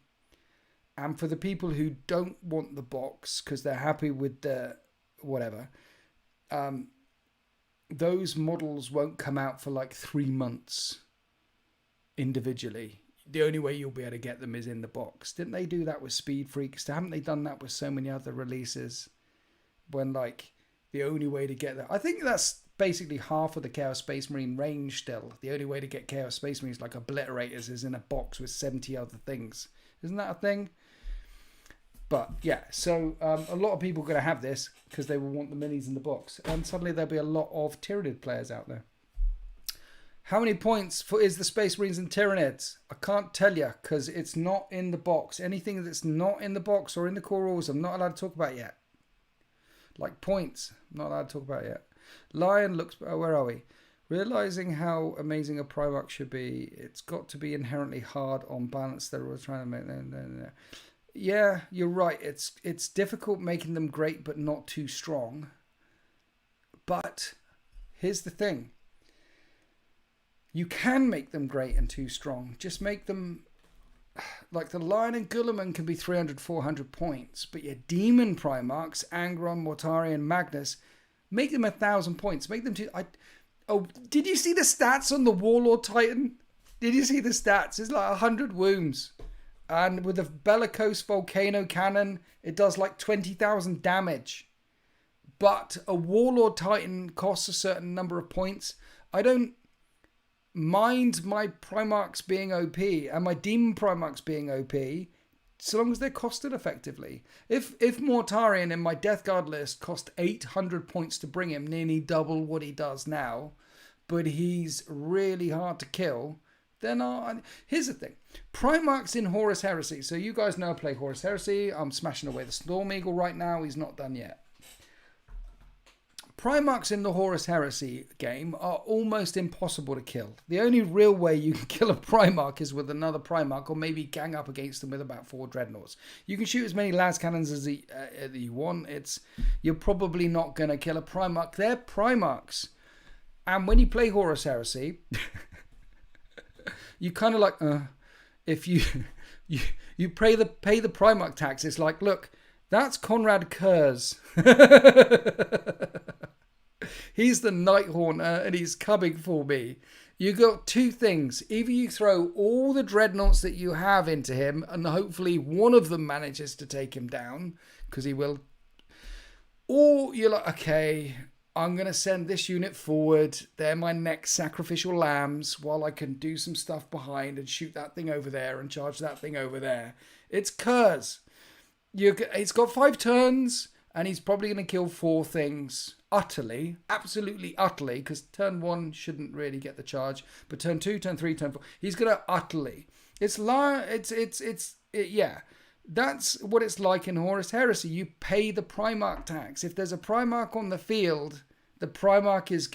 And for the people who don't want the box because they're happy with the whatever, those models won't come out for like 3 months individually. The only way you'll be able to get them is in the box. Didn't they do that with Speed Freaks? Haven't they done that with so many other releases? When like the only way to get that, I think that's basically half of the Chaos Space Marine range still. The only way to get Chaos Space Marines like Obliterators is in a box with 70 other things. Isn't that a thing? But yeah, so a lot of people are going to have this because they will want the minis in the box. And suddenly there'll be a lot of Tyranid players out there. How many points is the Space Marines and Tyranids? I can't tell you because it's not in the box. Anything that's not in the box or in the core rules, I'm not allowed to talk about yet. Like points, I'm not allowed to talk about yet. Lion looks... where are we? Realizing how amazing a Primarch should be, it's got to be inherently hard on balance. That we're trying to make... Yeah, you're right. It's difficult making them great but not too strong. But here's the thing. You can make them great and too strong. Just make them... Like the Lion and Guilliman can be 300, 400 points. But your Demon Primarchs, Angron, Mortarion, Magnus, make them 1,000 points. Make them... did you see the stats on the Warlord Titan? Did you see the stats? It's like 100 wounds. And with a Bellicose Volcano Cannon, it does like 20,000 damage. But a Warlord Titan costs a certain number of points. I don't mind my Primarchs being OP and my Demon Primarchs being OP, so long as they're costed effectively. If Mortarion in my Death Guard list cost 800 points to bring him, nearly double what he does now, but he's really hard to kill, then here's the thing. Primarchs in Horus Heresy. So you guys know I play Horus Heresy. I'm smashing away the Storm Eagle right now. He's not done yet. Primarchs in the Horus Heresy game are almost impossible to kill. The only real way you can kill a Primarch is with another Primarch, or maybe gang up against them with about 4 Dreadnoughts. You can shoot as many las cannons as you want. You're probably not going to kill a Primarch. They're Primarchs. And when you play Horus Heresy, you kind of like, if you pay the Primarch tax, it's like, look, that's Conrad Kurz. He's the Nighthorner and he's coming for me. You got 2 things. Either you throw all the dreadnoughts that you have into him and hopefully one of them manages to take him down, because he will. Or you're like, okay, I'm going to send this unit forward. They're my next sacrificial lambs while I can do some stuff behind and shoot that thing over there and charge that thing over there. It's Kurz. It's got 5 turns and he's probably going to kill 4 things utterly, absolutely utterly, because turn 1 shouldn't really get the charge, but turn 2, turn 3, turn 4, he's going to utterly. Yeah. That's what it's like in Horus Heresy. You pay the Primarch tax. If there's a Primarch on the field, the Primarch is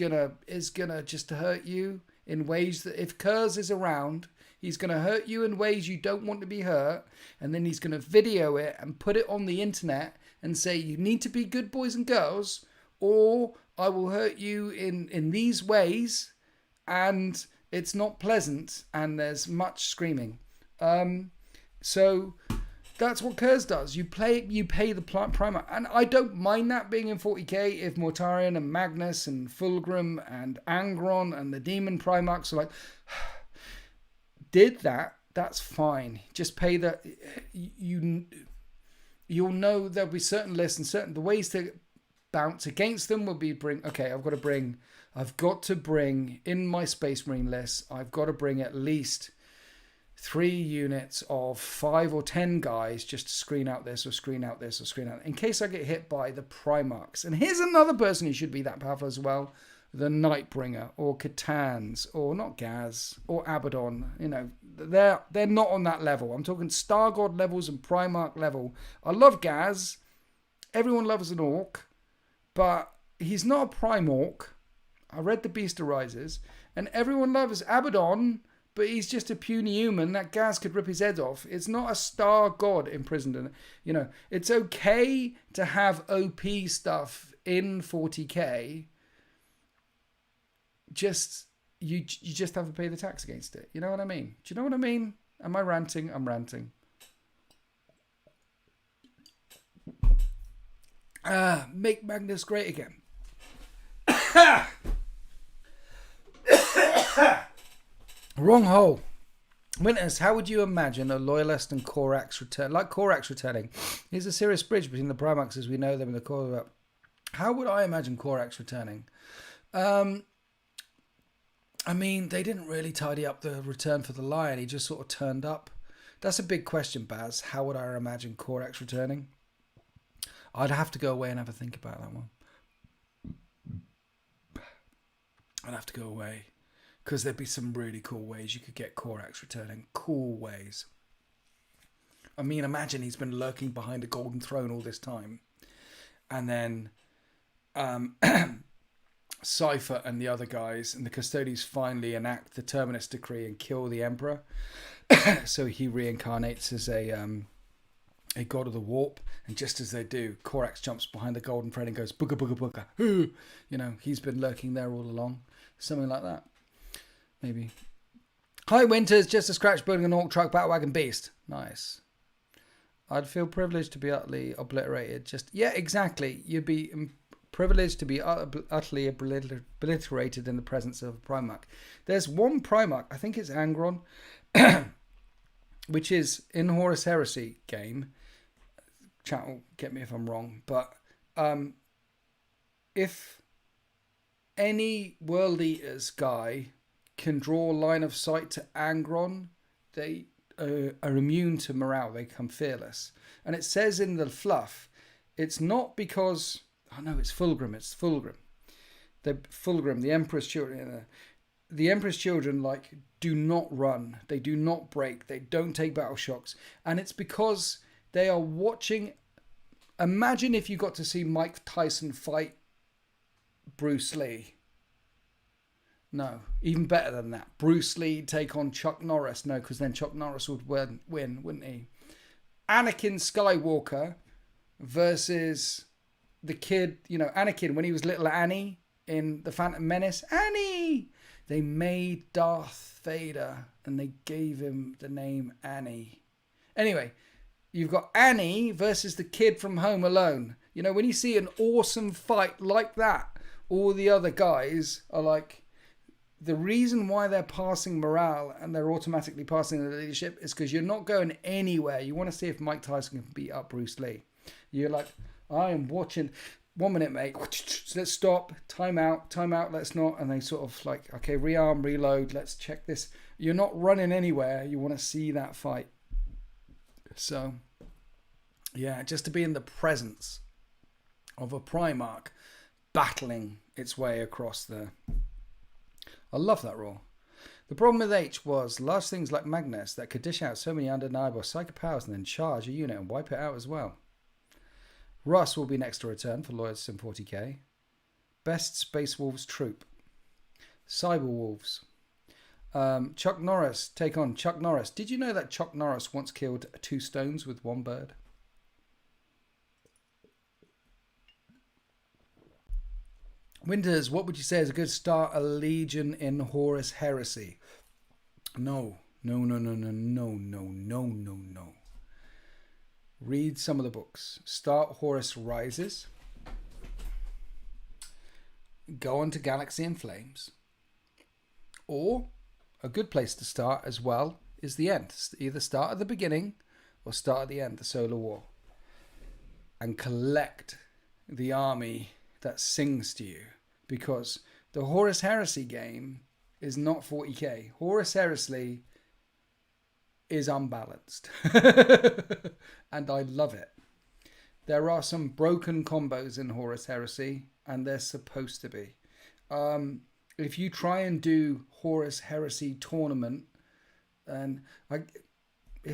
gonna just hurt you in ways that, if Kurz is around, he's gonna hurt you in ways you don't want to be hurt, and then he's gonna video it and put it on the internet and say, you need to be good boys and girls, or I will hurt you in these ways, and it's not pleasant, and there's much screaming. So that's what Kurz does. You pay the Primarch. And I don't mind that being in 40k if Mortarion and Magnus and Fulgrim and Angron and the Demon Primarchs are like, did that, that's fine. Just pay the... You'll know there'll be certain lists and certain... The ways to bounce against them will be I've got to bring in my Space Marine list, I've got to bring at least 3 units of 5 or 10 guys just to screen out this or screen out this or screen out, in case I get hit by the Primarchs. And here's another person who should be that powerful as well: the Nightbringer, or Catans, or not Gaz, or Abaddon. You know, they're not on that level. I'm talking Star God levels and Primarch level. I love Gaz. Everyone loves an Orc, but he's not a Prime Orc. I read The Beast Arises, and everyone loves Abaddon, but he's just a puny human that Gaz could rip his head off. It's not a star god imprisoned in it. You know, it's okay to have OP stuff in 40k. You just have to pay the tax against it. You know what I mean? Do you know what I mean? Am I ranting? I'm ranting. Make Magnus great again. Wrong hole. Winters, how would you imagine a Loyalist and Corax return? Like Corax returning. Here's a serious bridge between the Primarchs as we know them in the core. How would I imagine Corax returning? I mean, they didn't really tidy up the return for the Lion. He just sort of turned up. That's a big question, Baz. How would I imagine Corax returning? I'd have to go away and have a think about that one. I'd have to go away. Because there'd be some really cool ways you could get Corax returning. Cool ways. I mean, imagine he's been lurking behind a golden throne all this time. And then Cypher and the other guys and the Custodians finally enact the Terminus Decree and kill the Emperor. So he reincarnates as a god of the warp. And just as they do, Corax jumps behind the golden throne and goes, booga, booga, booga. You know, he's been lurking there all along. Something like that. Maybe. Hi, Winters. Just a scratch building an Orc truck battle wagon beast. Nice. I'd feel privileged to be utterly obliterated. Yeah, exactly. You'd be privileged to be utterly obliterated in the presence of a Primarch. There's one Primarch, I think it's Angron, which is in Horus Heresy game. Chat will get me if I'm wrong, but if any World Eaters guy can draw line of sight to Angron, they are immune to morale. They become fearless. And it says in the fluff, it's not because... Oh no, it's Fulgrim. The Fulgrim, the Emperor's children. The Emperor's children like do not run. They do not break. They don't take battle shocks, and it's because they are watching. Imagine if you got to see Mike Tyson fight Bruce Lee. No, even better than that. Bruce Lee take on Chuck Norris. No, because then Chuck Norris would win, wouldn't he? Anakin Skywalker versus the kid, Anakin when he was little Annie in The Phantom Menace. Annie! They made Darth Vader and they gave him the name Annie. Anyway, you've got Annie versus the kid from Home Alone. When you see an awesome fight like that, all the other guys are like, the reason why they're passing morale and they're automatically passing the leadership is because you're not going anywhere. You want to see if Mike Tyson can beat up Bruce Lee. You're like, I am watching. 1 minute, mate. Let's stop. Time out. Let's not. And they sort of like, okay, rearm, reload. Let's check this. You're not running anywhere. You want to see that fight. So, yeah, just to be in the presence of a Primarch battling its way across the... I love that rule. The problem with H was large things like Magnus that could dish out so many undeniable psychic powers and then charge a unit and wipe it out as well. Russ will be next to return for Loyal Sim 40k. Best Space Wolves troop. Cyber Wolves. Chuck Norris. Take on Chuck Norris. Did you know that Chuck Norris once killed 2 stones with 1 bird? Winters, what would you say is a good start a legion in Horus Heresy? No. Read some of the books. Start Horus Rises. Go on to Galaxy in Flames. Or a good place to start as well is the end. Either start at the beginning or start at the end, the Solar War. And collect the army that sings to you. Because the Horus Heresy game is not 40k. Horus Heresy is unbalanced. And I love it. There are some broken combos in Horus Heresy, and they're supposed to be. If you try and do Horus Heresy tournament, and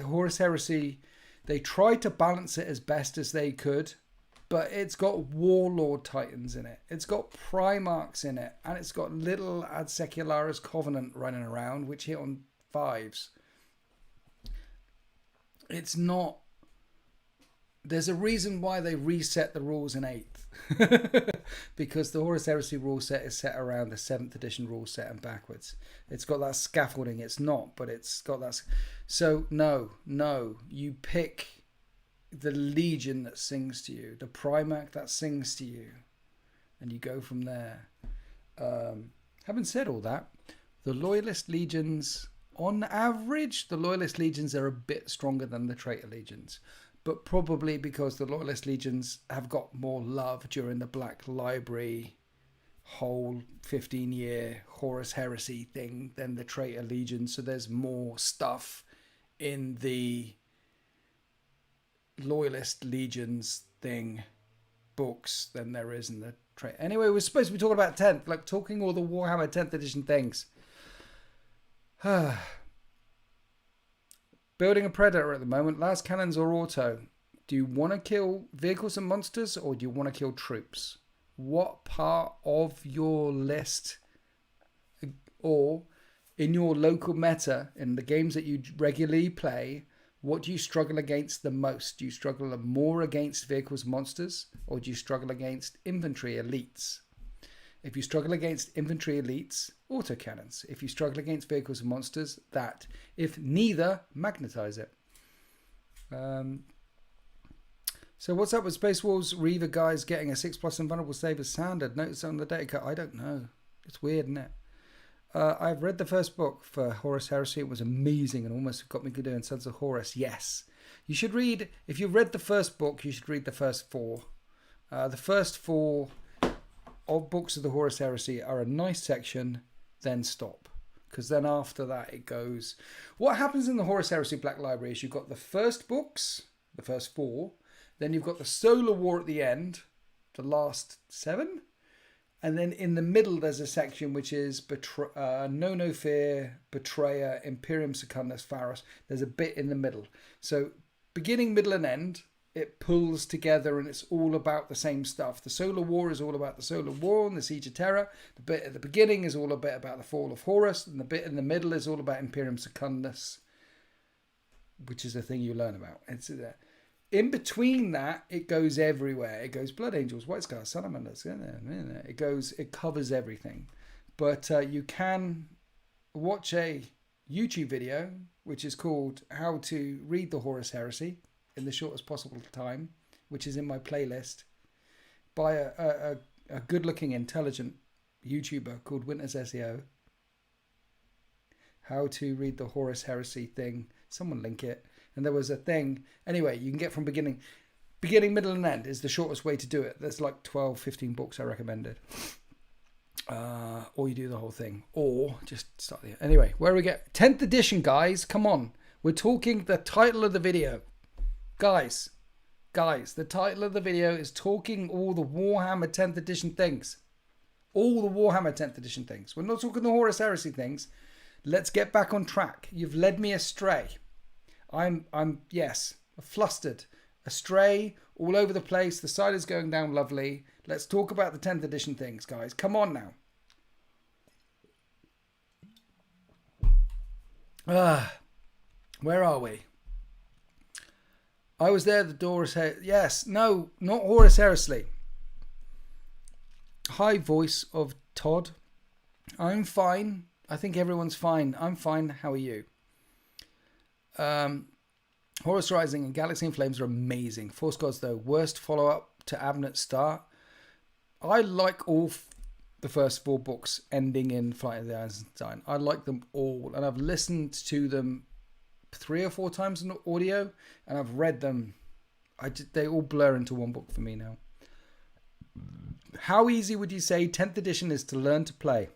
Horus Heresy, they tried to balance it as best as they could, but it's got Warlord Titans in it. It's got Primarchs in it. And it's got little Ad Secularis Covenant running around, which hit on 5s. It's not... There's a reason why they reset the rules in 8th. Because the Horus Heresy rule set is set around the 7th edition rule set and backwards. It's got that scaffolding. It's not, but it's got that... So, no. You pick... the legion that sings to you, the Primarch that sings to you, and you go from there. Having said all that, the Loyalist legions, on average, the Loyalist legions are a bit stronger than the Traitor legions, but probably because the Loyalist legions have got more love during the Black Library whole 15-year Horus Heresy thing than the Traitor legions, so there's more stuff in the Loyalist legions thing books than there is in the trade. Anyway, we're supposed to be talking about 10th, like talking all the Warhammer 10th edition things. Building a Predator at the moment. Last cannons or auto. Do you want to kill vehicles and monsters, or do you want to kill troops? What part of your list, or in your local meta, in the games that you regularly play, what do you struggle against the most? Do you struggle more against vehicles and monsters, or do you struggle against infantry elites? If you struggle against infantry elites, autocannons. If you struggle against vehicles and monsters, that. If neither, magnetize it. So what's up with Space Wolves Reaver guys getting a 6+ invulnerable save as standard? Notice on the data cut. I don't know. It's weird, isn't it? I've read the first book for Horus Heresy. It was amazing and almost got me doing Sons of Horus. Yes. You should read, if you've read the first book, you should read the first 4. The first 4 of books of the Horus Heresy are a nice section, then stop. Because then after that it goes... What happens in the Horus Heresy Black Library is you've got the first books, the first 4, then you've got the Solar War at the end, the last 7, And then in the middle, there's a section which is Know No Fear, Betrayer, Imperium Secundus, Pharos. There's a bit in the middle. So beginning, middle, and end, it pulls together and it's all about the same stuff. The Solar War is all about the Solar War and the Siege of Terra. The bit at the beginning is all a bit about the fall of Horus. And the bit in the middle is all about Imperium Secundus, which is the thing you learn about. It's there. In between that, it goes everywhere. It goes Blood Angels, White Scars, Salamanders. It covers everything. But you can watch a YouTube video, which is called How to Read the Horus Heresy in the shortest possible time, which is in my playlist, by a good-looking, intelligent YouTuber called Winters SEO. How to Read the Horus Heresy thing. Someone link it. And there was a thing. Anyway, you can get from beginning, middle, and end is the shortest way to do it. There's like 12, 15 books I recommended. Or you do the whole thing. Or just start there. Anyway, where we get 10th edition, guys. Come on. We're talking the title of the video. Guys, the title of the video is talking all the Warhammer 10th edition things. All the Warhammer 10th edition things. We're not talking the Horus Heresy things. Let's get back on track. You've led me astray. I'm flustered, astray, all over the place. The side is going down lovely. Let's talk about the 10th edition things, guys. Come on now. Where are we? I was there at the Horus Heresy. Yes, no, not Horus Heresy. High voice of Todd. I'm fine. I think everyone's fine. I'm fine. How are you? Horus Rising and Galaxy in Flames are amazing. Force Gods, though, worst follow-up to Abnett Start. I like all the first 4 books ending in Flight of the Eisenstein. I like them all, and I've listened to them 3 or 4 times in audio, and I've read them. They all blur into one book for me now. How easy would you say 10th edition is to learn to play?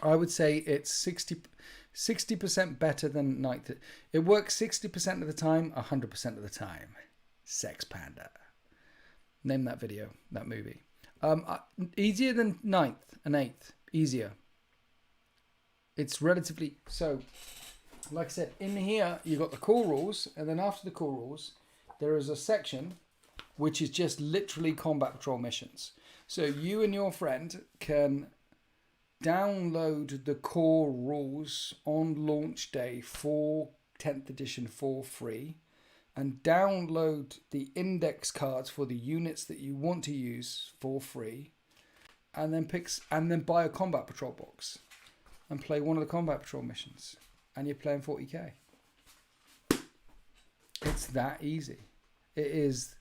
I would say it's 60% better than 9th. It works 60% of the time, 100% of the time. Sex Panda. Name that video, that movie. Easier than 9th and 8th. Easier. It's relatively... So, like I said, in here, you've got the core rules. And then after the core rules, there is a section which is just literally combat patrol missions. So you and your friend can download the core rules on launch day for 10th edition for free, and download the index cards for the units that you want to use for free, and then buy a combat patrol box and play one of the combat patrol missions, and you're playing 40k. It's that easy. It is.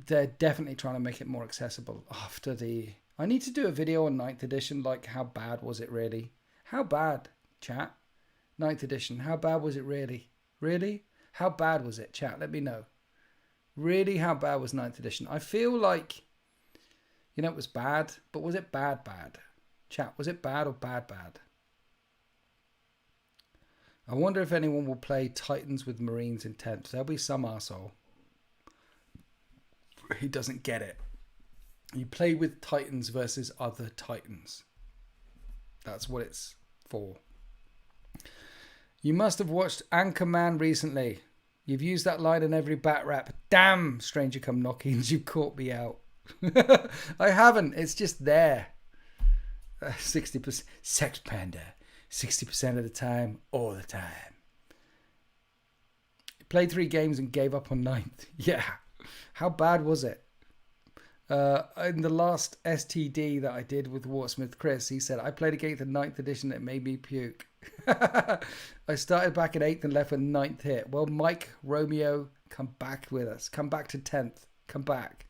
They're definitely trying to make it more accessible after the... I need to do a video on 9th edition, like how bad was it really? How bad, chat? 9th edition, how bad was it really? Really? How bad was it, chat? Let me know. Really, how bad was 9th edition? I feel like, it was bad, but was it bad? Chat, was it bad or bad? I wonder if anyone will play Titans with Marines in 10th. There'll be some arsehole who doesn't get it. You play with Titans versus other Titans. That's what it's for. You must have watched Anchorman recently. You've used that line in every bat rap. Damn, stranger come knocking, you caught me out. I haven't. It's just there. 60%. Sex Panda. 60% of the time, all the time. Played 3 games and gave up on 9th. Yeah. How bad was it? In the last STD that I did with Warsmith Chris, he said, I played against the 9th edition, it made me puke. I started back at 8th and left with 9th hit. Well, Mike, Romeo, come back with us. Come back to 10th. Come back.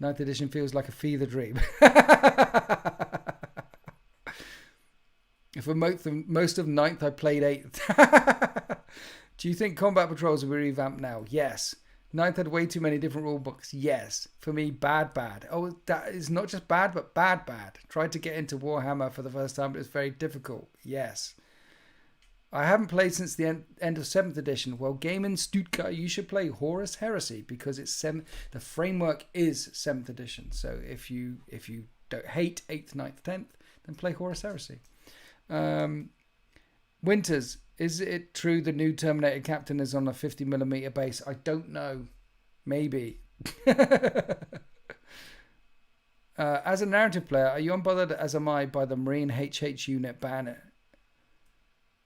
9th edition feels like a fever dream. For most of 9th, I played 8th. Do you think combat patrols will be revamped now? Yes. 9th had way too many different rule books. Yes. For me, bad. Oh, that is not just bad, but bad. Tried to get into Warhammer for the first time, but it's very difficult. Yes. I haven't played since the end of 7th edition. Well, Game in Stuttgart, you should play Horus Heresy because it's the framework is 7th edition. So if you don't hate 8th, 9th, 10th, then play Horus Heresy. Winters, is it true the new Terminator captain is on a 50mm base? I don't know. Maybe. As a narrative player, are you unbothered, as am I, by the Marine HH unit banner?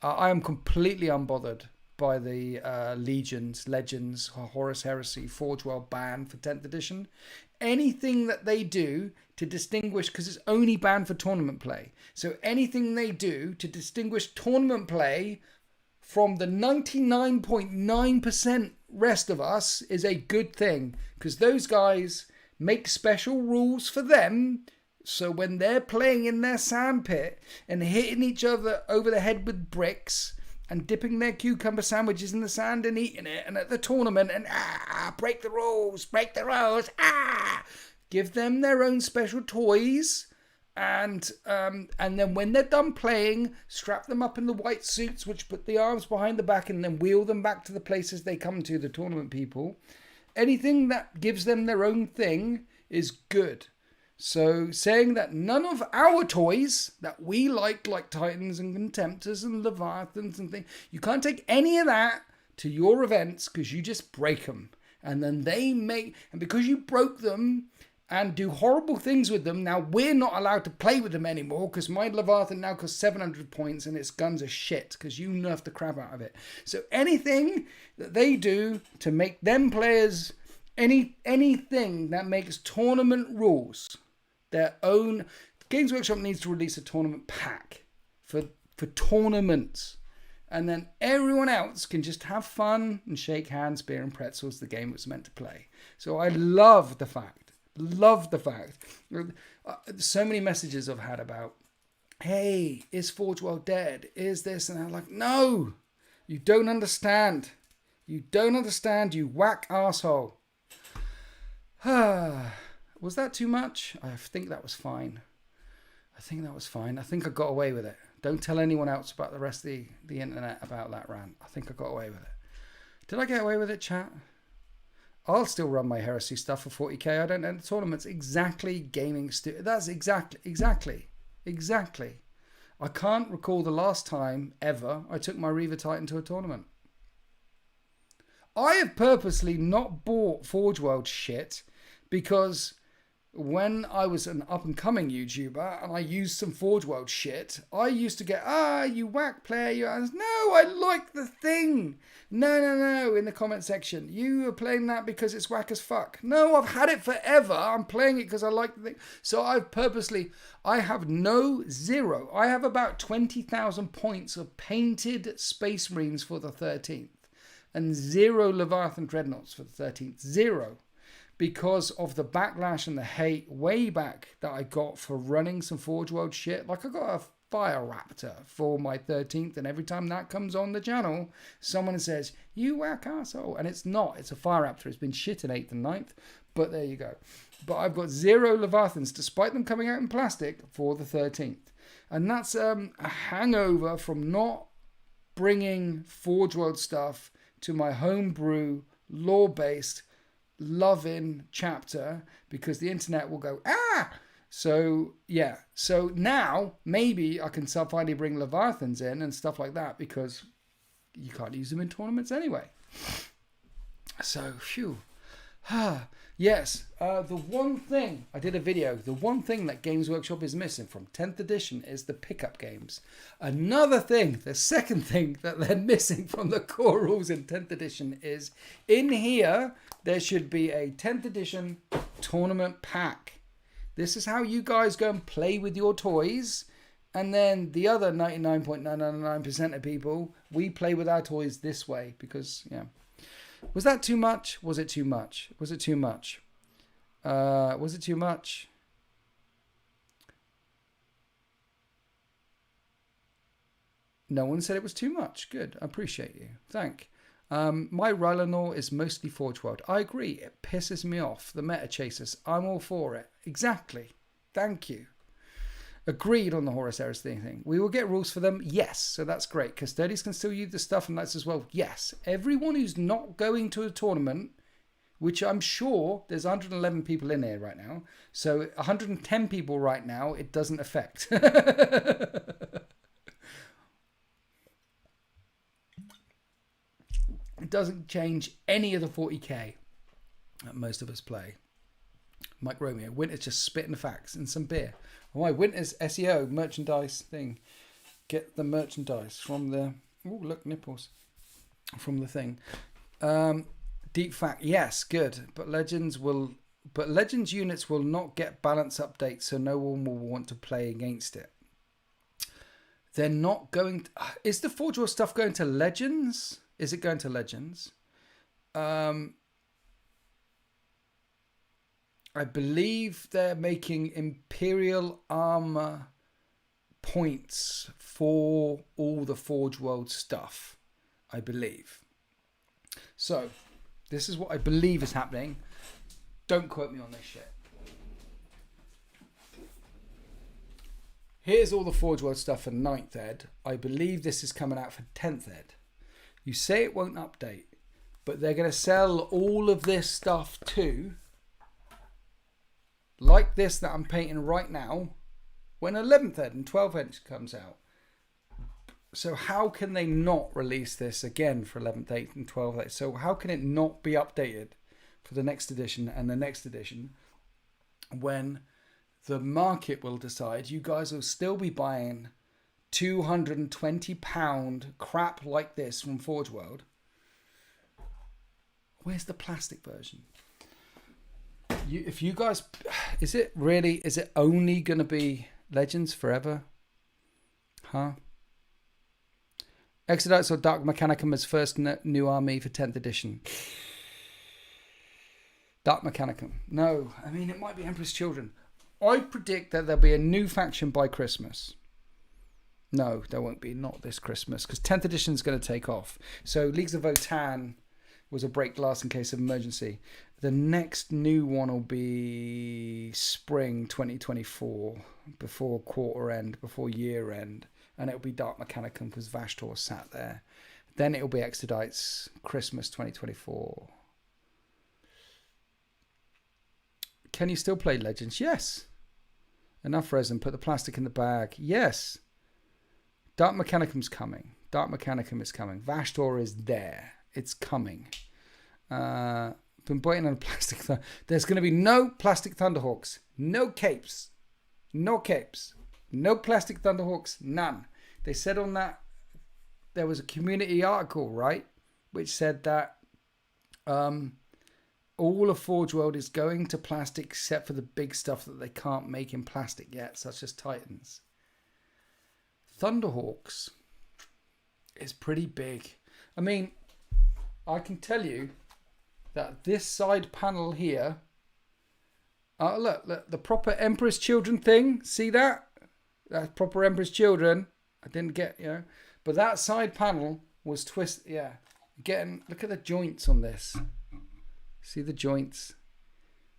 I am completely unbothered by the Legends, Horus Heresy, Forge World ban for 10th edition. Anything that they do to distinguish, because it's only banned for tournament play. So anything they do to distinguish tournament play from the 99.9% rest of us is a good thing. Because those guys make special rules for them. So when they're playing in their sandpit and hitting each other over the head with bricks and dipping their cucumber sandwiches in the sand and eating it, and at the tournament, and break the rules, give them their own special toys, and then when they're done playing, strap them up in the white suits which put the arms behind the back, and then wheel them back to the places they come to, the tournament people. Anything that gives them their own thing is good. So saying that none of our toys that we like Titans and Contemptors and Leviathans and things, you can't take any of that to your events because you just break them. And then and because you broke them and do horrible things with them, now we're not allowed to play with them anymore because my Leviathan now costs 700 points and its guns are shit because you nerfed the crap out of it. So anything that they do to make them players, anything that makes tournament rules their own. Games Workshop needs to release a tournament pack for tournaments, and then everyone else can just have fun and shake hands, beer and pretzels, the game was meant to play. So I love the fact, so many messages I've had about, hey, is Forge World dead? Is this? And I'm like, no, you don't understand, you whack asshole. Was that too much? I think that was fine. I think I got away with it. Don't tell anyone else about the rest of the internet about that rant. I think I got away with it. Did I get away with it, chat? I'll still run my Heresy stuff for 40k. I don't enter tournaments. Exactly, gaming. That's exactly. I can't recall the last time ever I took my Reaver Titan to a tournament. I have purposely not bought Forge World shit because when I was an up-and-coming YouTuber and I used some Forge World shit, I used to get, you whack player. No, I like the thing. No, in the comment section. You are playing that because it's whack as fuck. No, I've had it forever. I'm playing it because I like the thing. So I have zero. I have about 20,000 points of painted Space Marines for the 13th. And 0 Leviathan Dreadnoughts for the 13th. 0. Because of the backlash and the hate way back that I got for running some Forge World shit. Like I got a Fire Raptor for my 13th, and every time that comes on the channel, someone says, you whack asshole. And it's not. It's a Fire Raptor. It's been shit in 8th and 9th. But there you go. But I've got 0 Leviathans, despite them coming out in plastic, for the 13th. And that's a hangover from not bringing Forge World stuff to my homebrew, lore-based, loving chapter, because the internet will go, so yeah, so now maybe I can finally bring Leviathans in and stuff like that, because you can't use them in tournaments anyway. So phew. Yes, the one thing I did a video, the one thing that Games Workshop is missing from 10th edition is the pickup games. Another thing, the second thing that they're missing from the core rules in 10th edition is in here there should be a 10th edition tournament pack. This is how you guys go and play with your toys, and then the other 99.999% of people, we play with our toys this way because yeah. Was that too much? Was it too much? Was it too much? Was it too much? No one said it was too much. Good. I appreciate you. Thank. My Rylanor is mostly Forge World. I agree. It pisses me off. The meta chasers. I'm all for it. Exactly. Thank you. Agreed on the Horus Heresy thing. We will get rules for them. Yes. So that's great. Custodians can still use the stuff and that's as well. Yes. Everyone who's not going to a tournament which I'm sure there's 111 people in here right now. So 110 people right now, it doesn't affect. It doesn't change any of the 40k that most of us play. Mike Romeo, Winter's just spitting the facts and some beer. Why? Winter's SEO merchandise thing. Get the merchandise from the... Oh, look, nipples. From the thing. Deep fact, yes, good. But Legends units will not get balance updates, so no one will want to play against it. They're not going to... Is the Forge World stuff going to Legends? Is it going to Legends? I believe they're making Imperial armor points for all the Forge World stuff. I believe. So, this is what I believe is happening. Don't quote me on this shit. Here's all the Forge World stuff for 9th ed. I believe this is coming out for 10th ed. You say it won't update, but they're going to sell all of this stuff too, like this that I'm painting right now, when 11th ed and 12th ed comes out. So how can they not release this again for 11th, 8th and 12th ed? So how can it not be updated for the next edition and the next edition when the market will decide you guys will still be buying £220 crap like this from Forge World? Where's the plastic version? If you guys, is it only going to be Legends forever? Huh? Exodites or Dark Mechanicum as first new army for 10th edition? Dark Mechanicum. No, I mean, it might be Emperor's Children. I predict that there'll be a new faction by Christmas. No, there won't be. Not this Christmas, because 10th edition is going to take off. So Leagues of Votann was a break glass in case of emergency. The next new one will be spring 2024, before quarter end, before year end. And it'll be Dark Mechanicum because Vashtor sat there. Then it'll be Exodites, Christmas 2024. Can you still play Legends? Yes. Enough resin. Put the plastic in the bag. Yes. Dark Mechanicum's coming. Dark Mechanicum is coming. Vashtor is there. It's coming. Been waiting on plastic. There's going to be no plastic Thunderhawks. No capes. No capes. No plastic Thunderhawks. None. They said on that, there was a community article, right? Which said that all of Forge World is going to plastic except for the big stuff that they can't make in plastic yet, such as Titans. Thunderhawks is pretty big. I mean, I can tell you that this side panel here, look, the proper Emperor's Children thing, see that? That's proper Emperor's Children. I didn't get, but that side panel was twisted, yeah. Look at the joints on this. See the joints?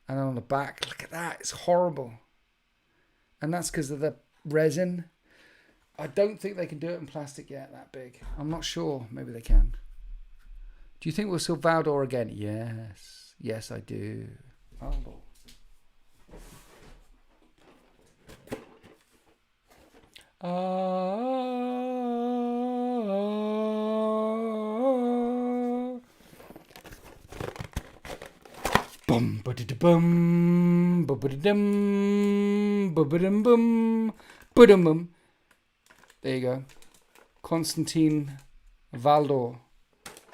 And on the back, look at that, it's horrible. And that's because of the resin. I don't think they can do it in plastic yet, that big. I'm not sure. Maybe they can. Do you think we'll see Valdor again? Yes. Yes, I do. Valdor. Bum ba da bum ba da dum ba dum bum ba dum bum. There you go. Constantine Valdor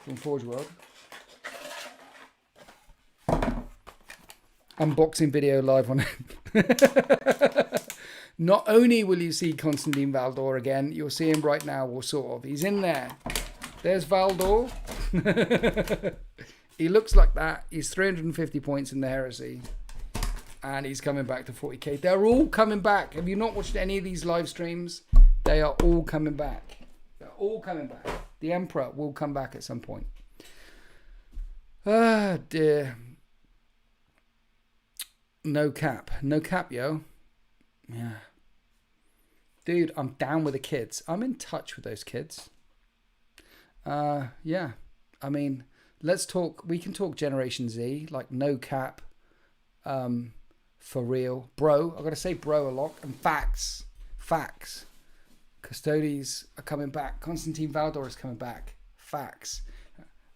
from Forge World. Unboxing video live on it. Not only will you see Constantine Valdor again, you'll see him right now, or sort of. He's in there. There's Valdor. He looks like that. He's 350 points in the Heresy. And he's coming back to 40k. They're all coming back. Have you not watched any of these live streams? They are all coming back. They're all coming back. The Emperor will come back at some point. Ah, dear. No cap. No cap, yo. Yeah. Dude, I'm down with the kids. I'm in touch with those kids. Yeah. I mean, let's talk. We can talk Generation Z, like no cap, for real, bro. I've got to say bro a lot, and facts. Custodes are coming back. Constantine Valdor is coming back. Facts.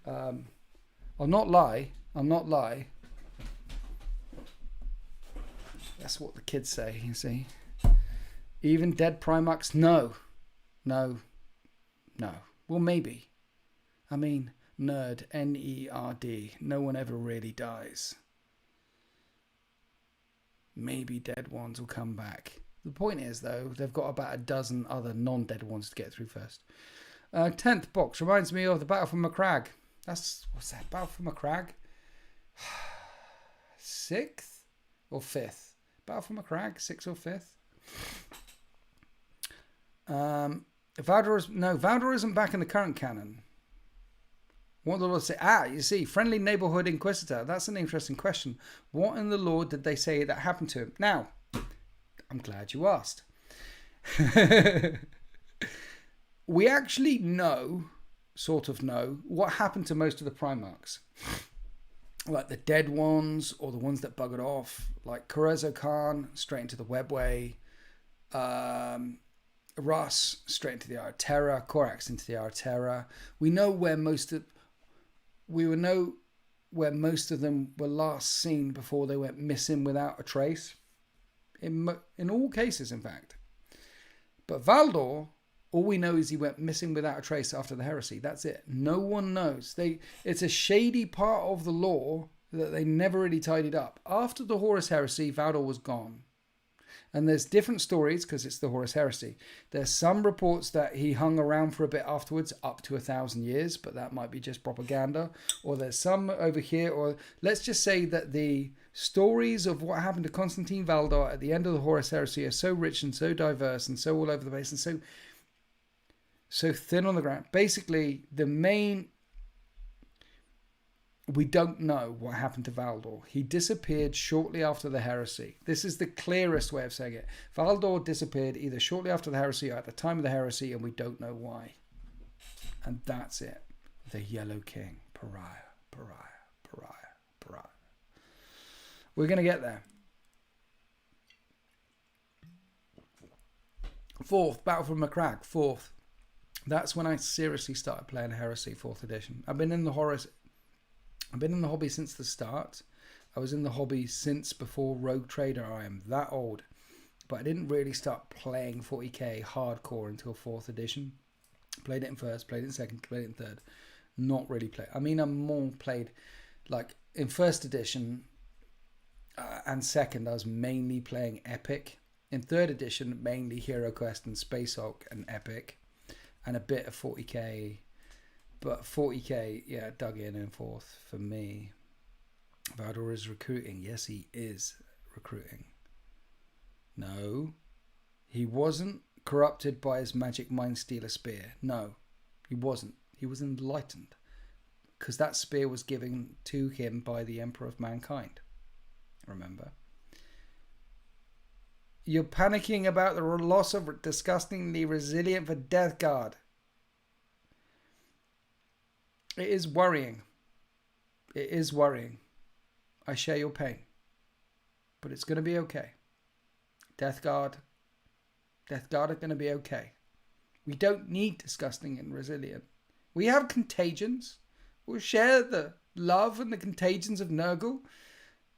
I'll not lie. That's what the kids say, you see. Even dead Primarchs? No. Well, maybe. I mean, nerd. N-E-R-D. No one ever really dies. Maybe dead ones will come back. The point is, though, they've got about a dozen other non-dead ones to get through first. 10th box reminds me of the Battle for Macragge. What's that? Battle for Macragge? 6th or 5th? Battle for Macragge, 6th or 5th? Valdor isn't back in the current canon. What did the Lord say? You see, friendly neighborhood inquisitor. That's an interesting question. What in the Lord did they say that happened to him? Now, I'm glad you asked. We actually sort of know, what happened to most of the Primarchs. Like the dead ones, or the ones that buggered off. Like Korezo Khan, straight into the Webway. Russ, straight into the Hour of Terror. Korax into the Hour of Terror. We know where most of them were last seen before they went missing without a trace. In all cases, in fact. But Valdor, all we know is he went missing without a trace after the heresy. That's it. No one knows. It's a shady part of the lore that they never really tidied up. After the Horus heresy, Valdor was gone. And there's different stories because it's the Horus heresy. There's some reports that he hung around for a bit afterwards, up to 1,000 years, but that might be just propaganda. Or there's some over here, or let's just say that the stories of what happened to Constantine Valdor at the end of the Horus heresy are so rich and so diverse and so all over the place and so thin on the ground. Basically, we don't know what happened to Valdor. He disappeared shortly after the heresy. This is the clearest way of saying it. Valdor disappeared either shortly after the heresy or at the time of the heresy, and we don't know why. And that's it. The Yellow King. Pariah. We're going to get there. 4th, Battle for Macragge. 4th. That's when I seriously started playing Heresy 4th edition. I've been in the hobby since the start. I was in the hobby since before Rogue Trader. I am that old. But I didn't really start playing 40k hardcore until 4th edition. Played it in 1st, played it in 2nd, played it in 3rd. Not really played. I mean, I'm more played like in 1st edition and 2nd. I was mainly playing Epic. In 3rd edition, mainly Hero Quest and Space Hulk and Epic. And a bit of 40k. But 40k, yeah, dug in 4th for me. Valdor is recruiting. Yes, he is recruiting. No, he wasn't corrupted by his magic mind stealer spear. No, he wasn't. He was enlightened. Because that spear was given to him by the Emperor of Mankind. Remember? You're panicking about the loss of disgustingly resilient for Death Guard. It is worrying. It is worrying. I share your pain. But it's going to be okay. Death Guard are going to be okay. We don't need disgusting and resilient. We have contagions. We'll share the love and the contagions of Nurgle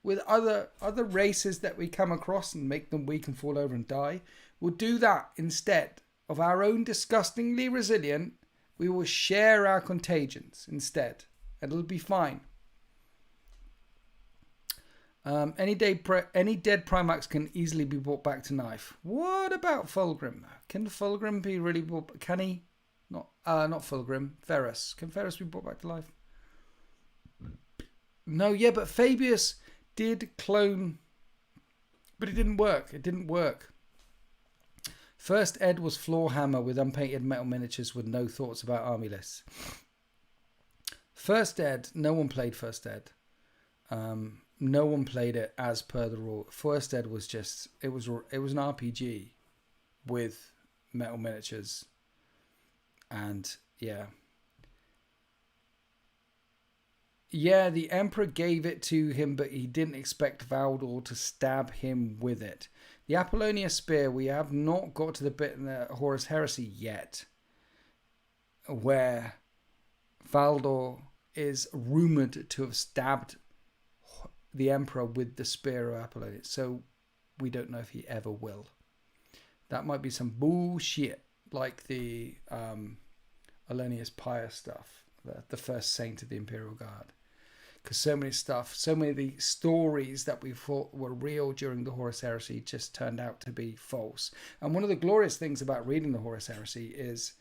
with other races that we come across and make them weak and fall over and die. We'll do that instead of our own disgustingly resilient. We will share our contagions instead. And it'll be fine. Any dead Primarchs can easily be brought back to life. What about Fulgrim? Can Fulgrim be really brought? Can he? Not Fulgrim. Ferrus. Can Ferrus be brought back to life? No, yeah, but Fabius did clone, but it didn't work. It didn't work. First Ed was floor hammer with unpainted metal miniatures with no thoughts about army lists. First Ed, no one played First Ed. No one played it as per the rule. First Ed was just, it was an RPG with metal miniatures. And yeah. Yeah, the Emperor gave it to him, but he didn't expect Valdor to stab him with it. The Apollonia Spear, we have not got to the bit in the Horus Heresy yet where Valdor is rumoured to have stabbed the Emperor with the Spear of Apollonia. So we don't know if he ever will. That might be some bullshit, like the Alonius Pius stuff, the first saint of the Imperial Guard. Because so many of the stories that we thought were real during the Horus Heresy just turned out to be false. And one of the glorious things about reading the Horus Heresy is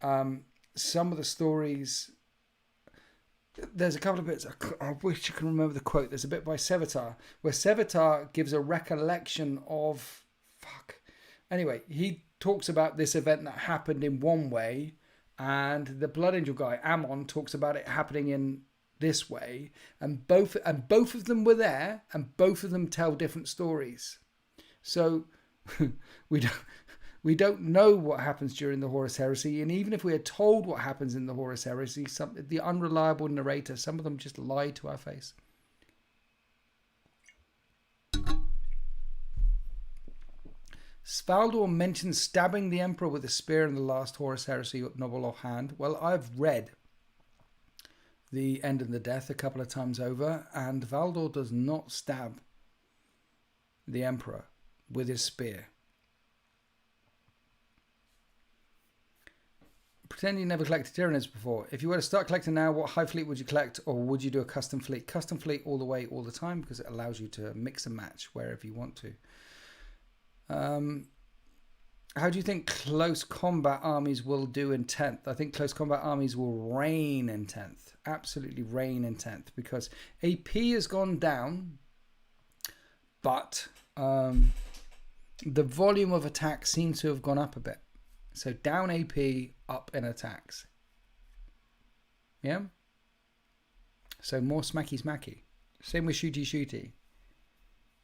some of the stories. There's a couple of bits. I wish I can remember the quote. There's a bit by Sevatar where Sevatar gives a recollection of. Anyway, he talks about this event that happened in one way, and the Blood Angel guy Ammon talks about it happening in this way, and both of them were there, and both of them tell different stories. So we don't know what happens during the Horus Heresy, and even if we are told what happens in the Horus Heresy, the unreliable narrator, some of them just lie to our face. Svaldor mentions stabbing the Emperor with a spear in the last Horus Heresy novel offhand. Well, I've read The End and the Death a couple of times over, and Valdor does not stab the Emperor with his spear. Pretend you never collected Tyranids before. If you were to start collecting now, what Hive fleet would you collect, or would you do a custom fleet? Custom fleet all the way, all the time, because it allows you to mix and match wherever you want to. How do you think close combat armies will do in 10th? I think close combat armies will reign in 10th. Absolutely reign in 10th, because AP has gone down, but the volume of attacks seems to have gone up a bit. So down AP, up in attacks. Yeah? So more smacky smacky. Same with shooty shooty.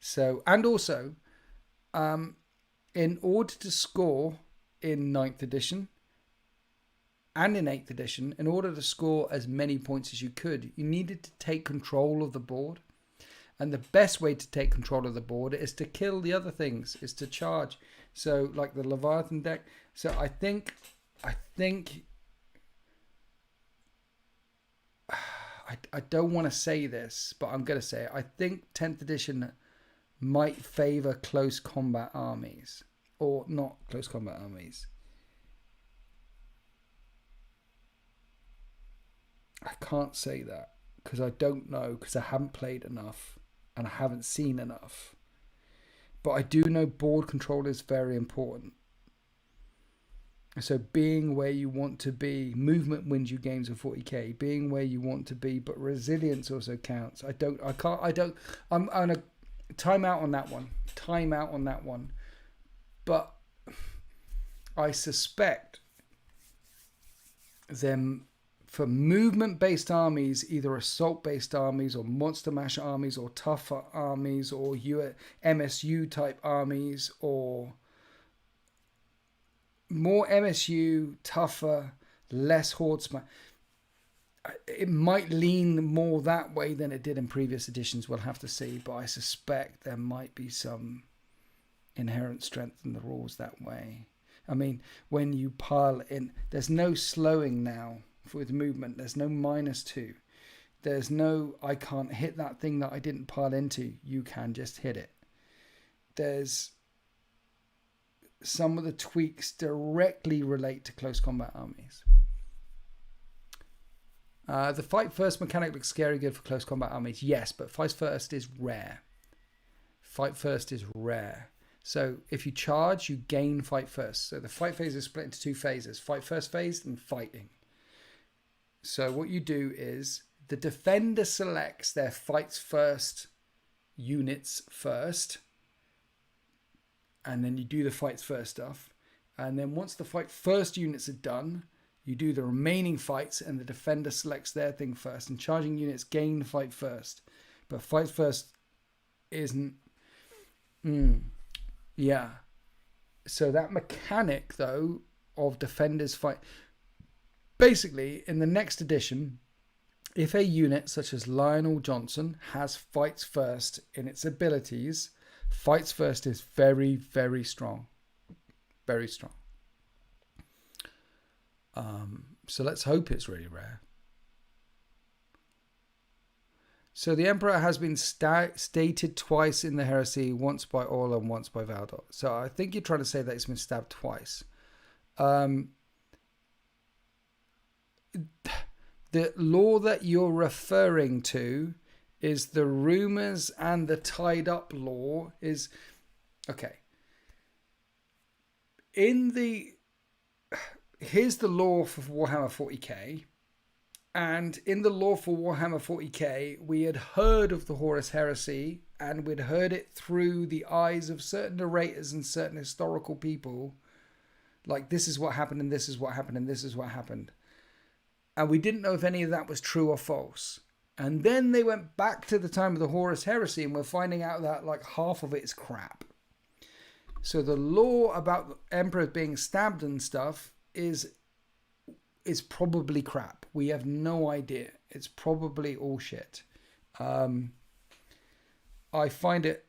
So, and also, in order to score in 9th edition and in 8th edition, in order to score as many points as you could, you needed to take control of the board. And the best way to take control of the board is to kill the other things, is to charge. So, like the Leviathan deck. So I think I don't want to say this, but I'm going to say it. I think 10th edition might favour close combat armies. Or not close combat armies. I can't say that because I don't know, because I haven't played enough and I haven't seen enough. But I do know board control is very important. So being where you want to be, movement wins you games of 40k. Being where you want to be, but resilience also counts. I'm on a time out on that one. But I suspect them for movement-based armies, either assault-based armies or monster mash armies or tougher armies or MSU-type armies or more MSU, tougher, less horde smash. It might lean more that way than it did in previous editions. We'll have to see, but I suspect there might be some inherent strength in the rules that way. I mean, when you pile in, there's no slowing now with movement. There's no -2. There's no, I can't hit that thing that I didn't pile into. You can just hit it. There's some of the tweaks directly relate to close combat armies. The fight first mechanic looks scary good for close combat armies. Yes, but fight first is rare. So if you charge, you gain fight first. So the fight phase is split into 2 phases. Fight first phase and fighting. So what you do is the defender selects their fights first units first. And then you do the fights first stuff. And then once the fight first units are done, you do the remaining fights and the defender selects their thing first. And charging units gain fight first. But fight first isn't... Yeah. So that mechanic, though, of defenders fight... Basically, in the next edition, If a unit such as Lionel Johnson has fights first in its abilities, fights first is very, very strong. Very strong. So let's hope it's really rare. So the Emperor has been stated twice in the heresy, once by Orla and once by Valdor. So I think you're trying to say that he's been stabbed twice. The law that you're referring to is the rumors, and the tied up law is... Okay. Here's the law for Warhammer 40k. And in the lore for Warhammer 40k, we had heard of the Horus Heresy, and we'd heard it through the eyes of certain narrators and certain historical people. Like, this is what happened, and this is what happened, and this is what happened. And we didn't know if any of that was true or false. And then they went back to the time of the Horus Heresy, and we're finding out that like half of it is crap. So the lore about the Emperor being stabbed and stuff is probably crap. We have no idea. It's probably all shit. I find it...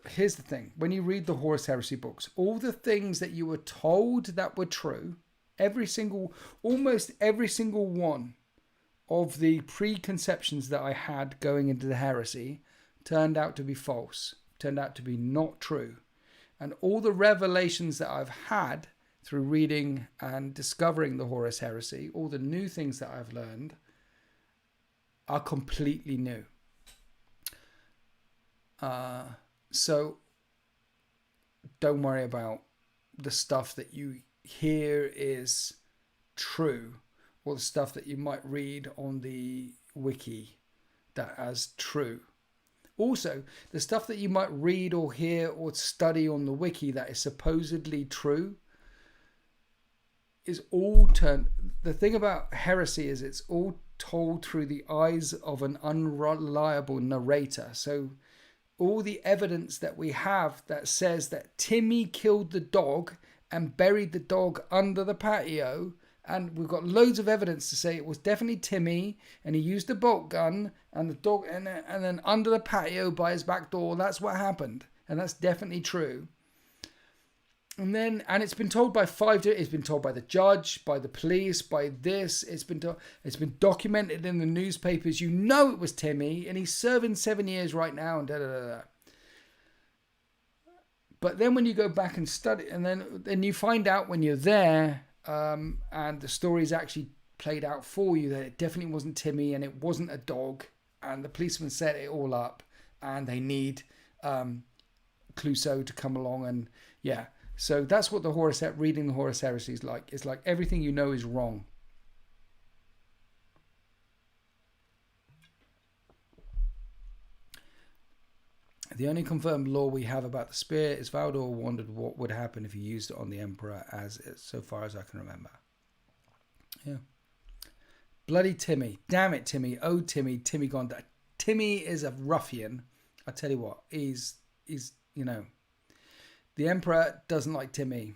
Here's the thing. When you read the Horus Heresy books, all the things that you were told that were true, almost every single one of the preconceptions that I had going into the heresy turned out to be false, turned out to be not true. And all the revelations that I've had through reading and discovering the Horus Heresy, all the new things that I've learned, are completely new. So don't worry about the stuff that you hear is true, or the stuff that you might read on the wiki that as true. Also, the stuff that you might read or hear or study on the wiki that is supposedly true is all turned... The thing about heresy is it's all told through the eyes of an unreliable narrator. So all the evidence that we have that says that Timmy killed the dog and buried the dog under the patio, and we've got loads of evidence to say it was definitely Timmy, and he used a bolt gun, and the dog, and then under the patio by his back door, that's what happened, and that's definitely true. And it's been told by it's been told by the judge, by the police, by this. It's been documented in the newspapers. You know it was Timmy, and he's serving 7 years right now, and da da da da. But then when you go back and study, and then you find out when you're there, and the story's actually played out for you, that it definitely wasn't Timmy, and it wasn't a dog, and the policeman set it all up, and they need Clouseau to come along, and yeah. So that's what reading the Horus Heresy is like. It's like everything you know is wrong. The only confirmed lore we have about the spear is Valdor wondered what would happen if he used it on the Emperor, so far as I can remember. Yeah. Bloody Timmy. Damn it, Timmy. Oh, Timmy. Timmy gone. Timmy is a ruffian. I tell you what, he's the Emperor doesn't like Timmy.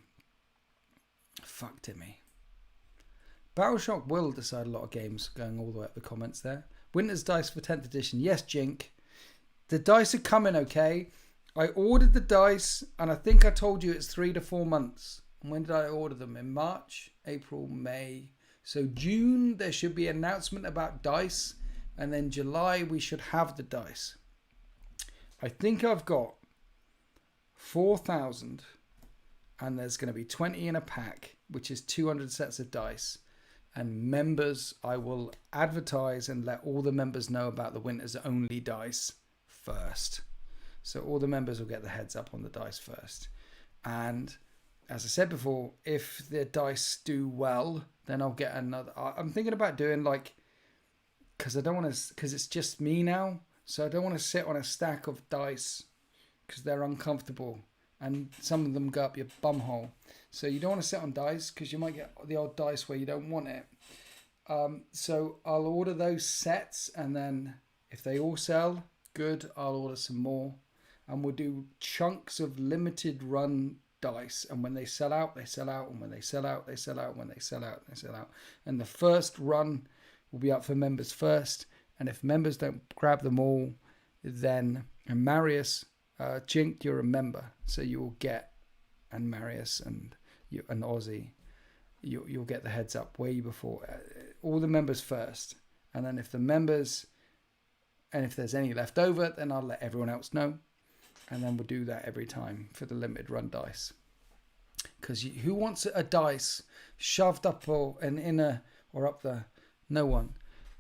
Fuck Timmy. Battleshock will decide a lot of games, going all the way up the comments there. Winter's Dice for 10th edition. Yes, Jink. The dice are coming, okay? I ordered the dice, and I think I told you it's 3 to 4 months. And when did I order them? In March, April, May. So June, there should be an announcement about dice. And then July, we should have the dice. I think I've got 4,000, and there's going to be 20 in a pack, which is 200 sets of dice. And members, I will advertise and let all the members know about the Winter's Only dice first. So all the members will get the heads up on the dice first. And as I said before, if the dice do well, then I'll get another. I'm thinking about doing because it's just me now. So I don't want to sit on a stack of dice because they're uncomfortable, and some of them go up your bumhole. So you don't want to sit on dice because you might get the old dice where you don't want it. So I'll order those sets, and then if they all sell, good, I'll order some more. And we'll do chunks of limited run dice, and when they sell out, they sell out, and when they sell out, they sell out, when they sell out, they sell out. And the first run will be up for members first, and if members don't grab them all, then, and Marius, Jink, you're a member, so you will get, and Marius and you and Aussie, you'll get the heads up way before all the members first, and then if the members, and if there's any left over, then I'll let everyone else know, and then we'll do that every time for the limited run dice. Because who wants a dice shoved up or an inner or up the? No one.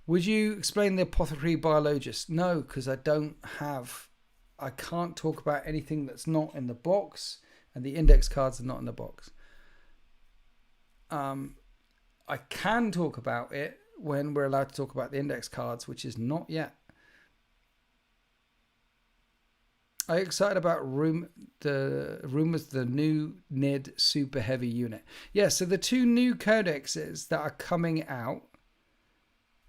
Would you explain the apothecary biologist? No, because I can't talk about anything that's not in the box, and the index cards are not in the box. I can talk about it when we're allowed to talk about the index cards, which is not yet. Are you excited about the new NID super heavy unit? Yeah, so the two new codexes that are coming out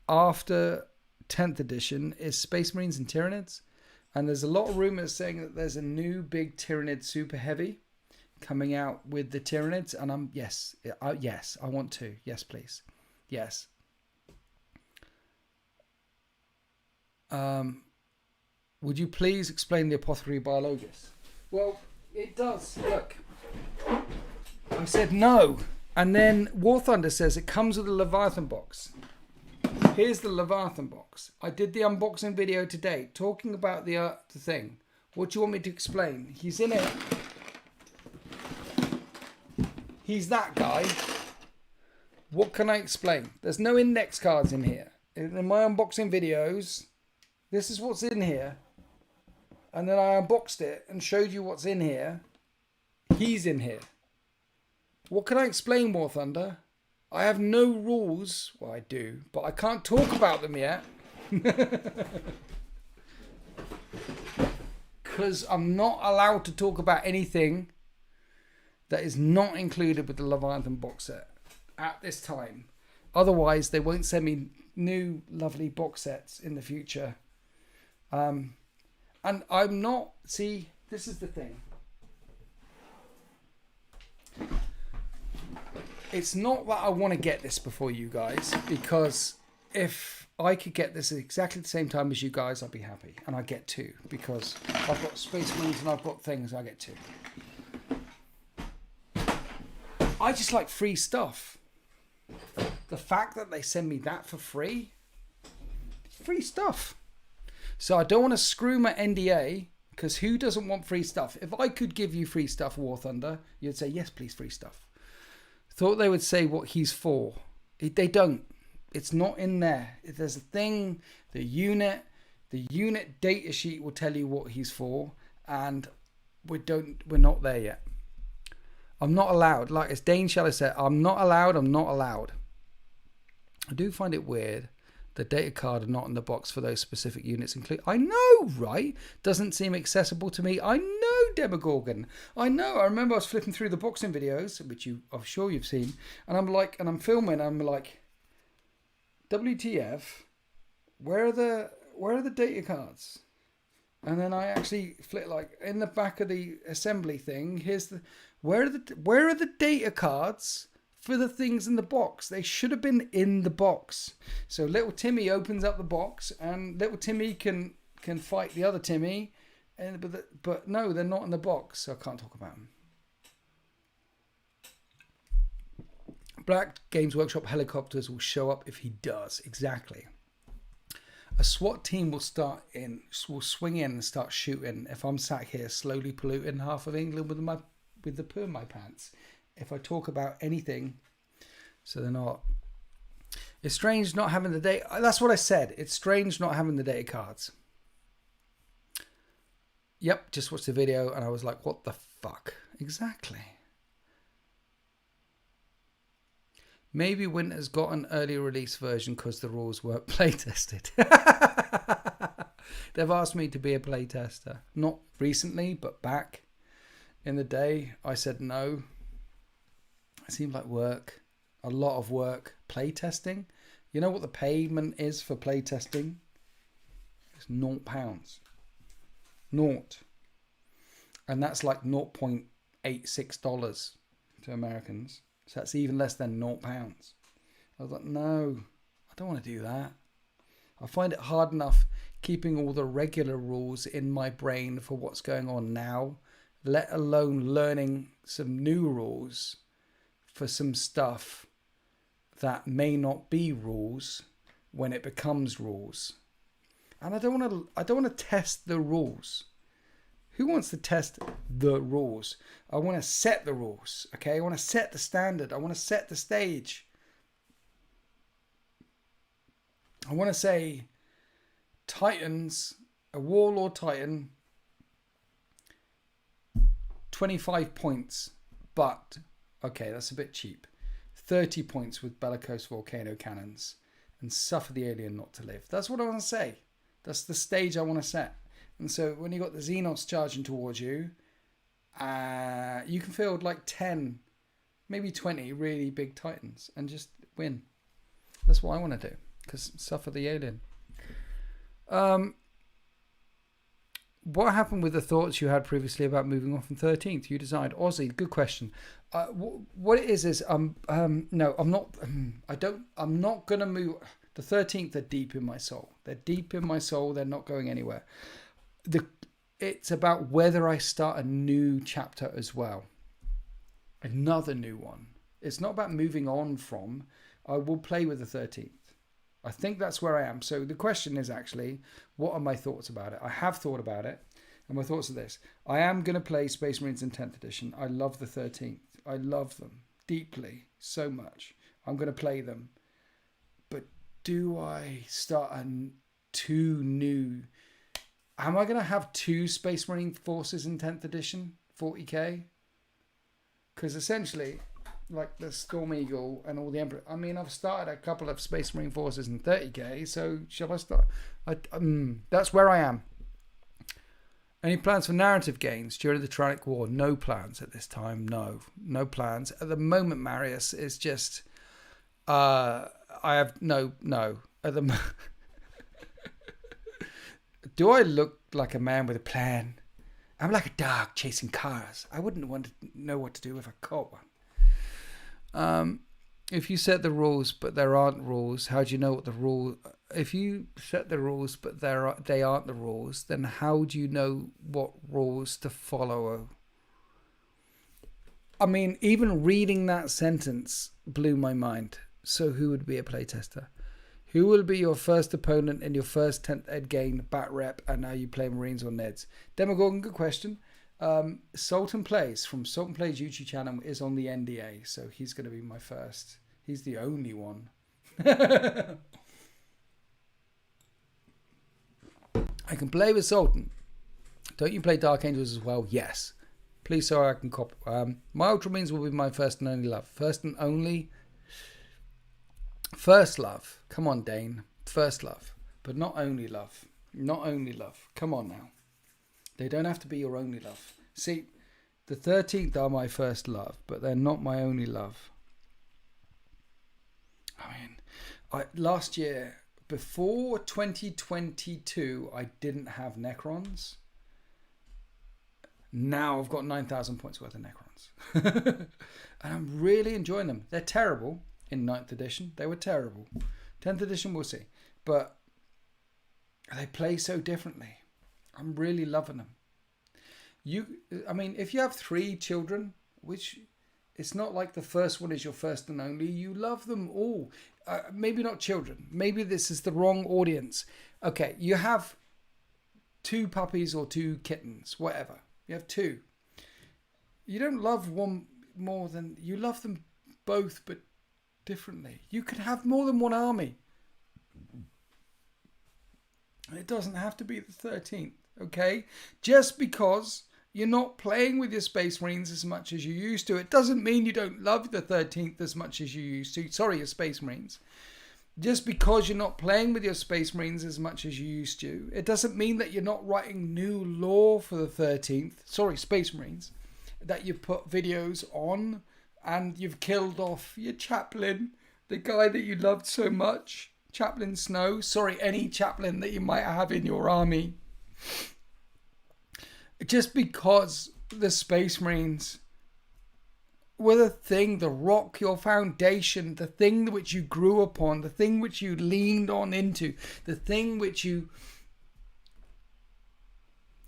after 10th edition is Space Marines and Tyranids. And there's a lot of rumors saying that there's a new big Tyranid super heavy coming out with the Tyranids. And yes, I want to. Yes, please. Yes. Would you please explain the apothecary biologist? Well, it does. Look, I said no. And then War Thunder says it comes with a Leviathan box. Here's the Leviathan box. I did the unboxing video today talking about the thing. What do you want me to explain? He's in it. He's that guy. What can I explain? There's no index cards in here. In my unboxing videos, this is what's in here. And then I unboxed it and showed you what's in here. He's in here. What can I explain, War Thunder? I have no rules. Well, I do, but I can't talk about them yet. Because I'm not allowed to talk about anything that is not included with the Leviathan box set at this time. Otherwise, they won't send me new lovely box sets in the future. And I'm not... See, this is the thing. It's not that I want to get this before you guys, because if I could get this at exactly the same time as you guys, I'd be happy. And I get two, because I've got Space Marines and I've got things, I get two. I just like free stuff. The fact that they send me that for free stuff. So I don't want to screw my NDA, because who doesn't want free stuff? If I could give you free stuff, War Thunder, you'd say, yes, please, free stuff. Thought they would say what he's for. They don't. It's not in there. If there's a thing, the unit data sheet will tell you what he's for, and we're not there yet. I'm not allowed. Like as Dane Shallow said, I'm not allowed. I do find it weird. The data card are not in the box for those specific units include. I know, right? Doesn't seem accessible to me. I know, Demogorgon. I know. I remember I was flipping through the boxing videos, which I'm sure you've seen, and I'm filming. I'm like, WTF? Where are the data cards? And then I actually flip like in the back of the assembly thing. Where are the data cards for the things in the box? They should have been in the box. So little Timmy opens up the box, and little Timmy can fight the other Timmy, but no, they're not in the box, so I can't talk about them. Black Games Workshop helicopters will show up if he does. Exactly. A SWAT team will swing in and start shooting if I'm sat here slowly polluting half of England with the poo in my pants. If I talk about anything, so they're not. It's strange not having the data. That's what I said. It's strange not having the data cards. Yep, just watched the video and I was like, what the fuck? Exactly. Maybe Winter's got an early release version because the rules weren't play tested. They've asked me to be a play tester. Not recently, but back in the day, I said no. It seemed like work, a lot of work. Play testing. You know what the payment is for play testing? It's £0. Naught. And that's like 0.8 $6 to Americans. So that's even less than £0. I was like, no, I don't want to do that. I find it hard enough keeping all the regular rules in my brain for what's going on now, let alone learning some new rules for some stuff that may not be rules when it becomes rules. And I don't want to test the rules. Who wants to test the rules? I want to set the rules, okay? I want to set the standard. I want to set the stage. I want to say Titans, a Warlord Titan, 25 points, but, okay, that's a bit cheap. 30 points with Bellicose Volcano Cannons and suffer the alien not to live. That's what I want to say. That's the stage I want to set. And so when you got the Xenos charging towards you, you can field like 10, maybe 20 really big Titans and just win. That's what I want to do, because suffer the alien. What happened with the thoughts you had previously about moving on from 13th? You decide. Aussie, good question. What it is no, I'm not. I'm not gonna move. The 13th are deep in my soul. They're deep in my soul. They're not going anywhere. It's about whether I start a new chapter as well, another new one. It's not about moving on from. I will play with the 13th. I think that's where I am. So the question is actually, what are my thoughts about it? I have thought about it, and my thoughts are this. I am going to play Space Marines in 10th edition. I love the 13th. I love them deeply, so much. I'm going to play them. But do I start two new... Am I going to have 2 Space Marine forces in 10th edition, 40k? Because essentially... like the Storm Eagle and all the Emperor. I mean, I've started a couple of Space Marine forces in 30k, so shall I start? That's where I am. Any plans for narrative gains during the Tyrannic War? No plans at this time. No plans. At the moment, Marius, it's just, I have no. At the Do I look like a man with a plan? I'm like a dog chasing cars. I wouldn't want to know what to do if I caught one. If you set the rules but there aren't rules, how do you know what the rule? If you set the rules but they aren't the rules, then how do you know what rules to follow? I mean, even reading that sentence blew my mind. So who would be a playtester? Who will be your first opponent in your first 10th ed game, bat rep, and now you play Marines or Neds? Demogorgon, good question. Sultan Plays from Sultan Plays YouTube channel is on the NDA, so he's going to be my first. He's the only one. I can play with Sultan. Don't you play Dark Angels as well? Yes. Please, so I can copy. My Ultramarines will be my first and only love. First and only. First love. Come on, Dane. First love. But not only love. Not only love. Come on now. They don't have to be your only love. See, the 13th are my first love, but they're not my only love. I mean, last year, before 2022, I didn't have Necrons. Now I've got 9,000 points worth of Necrons. And I'm really enjoying them. They're terrible in 9th edition. They were terrible. 10th edition, we'll see. But they play so differently. I'm really loving them. I mean, if you have 3 children, which it's not like the first one is your first and only, you love them all. Maybe not children. Maybe this is the wrong audience. Okay, you have 2 puppies or 2 kittens, whatever. You have 2. You don't love one more than... You love them both, but differently. You could have more than one army. It doesn't have to be the 13th, okay? Just because you're not playing with your Space Marines as much as you used to, it doesn't mean you don't love the 13th as much as you used to. Sorry, your Space Marines. Just because you're not playing with your Space Marines as much as you used to, it doesn't mean that you're not writing new lore for the 13th. Sorry, Space Marines. That you put videos on and you've killed off your chaplain, the guy that you loved so much. Chaplain Snow. Sorry, any chaplain that you might have in your army. Just because the Space Marines were the thing, the rock, your foundation, the thing which you grew upon, the thing which you leaned on into, the thing which you...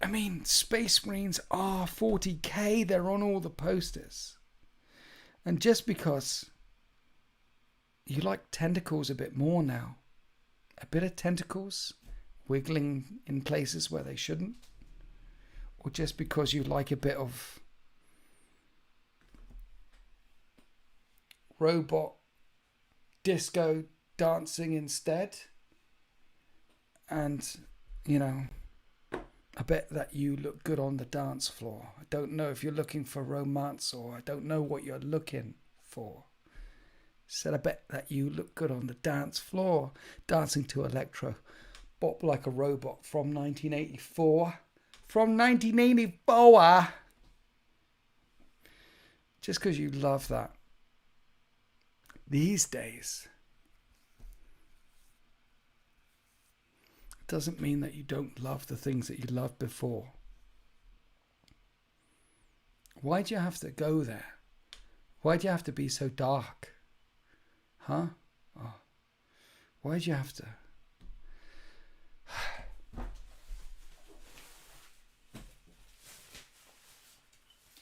I mean, Space Marines are 40k, they're on all the posters. And just because you like tentacles a bit more now, a bit of tentacles wiggling in places where they shouldn't, or just because you like a bit of robot disco dancing instead, and you know, I bet that you look good on the dance floor. I don't know if you're looking for romance, or I don't know what you're looking for. Said I bet that you look good on the dance floor, dancing to electro bop like a robot from 1984. From 1984. Just because you love that. These days, it doesn't mean that you don't love the things that you loved before. Why do you have to go there? Why do you have to be so dark? Huh? Oh. Why do you have to?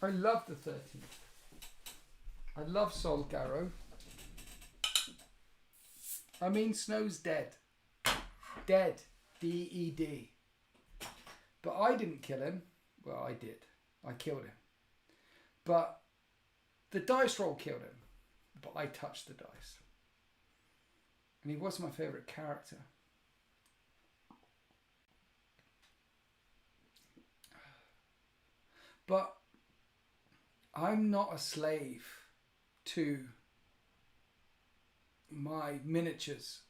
I love the 13th. I love Sol Garrow. I mean, Snow's dead. Dead. D-E-D. But I didn't kill him. Well, I did. I killed him. But the dice roll killed him. But I touched the dice. And he was my favourite character. But I'm not a slave to my miniatures.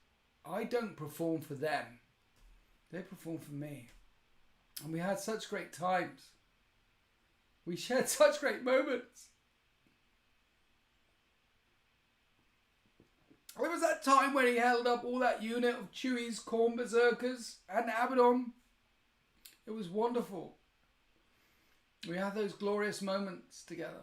I don't perform for them. They perform for me. And we had such great times. We shared such great moments. There was that time when he held up all that unit of Chewie's Corn Berserkers and Abaddon. It was wonderful. We had those glorious moments together.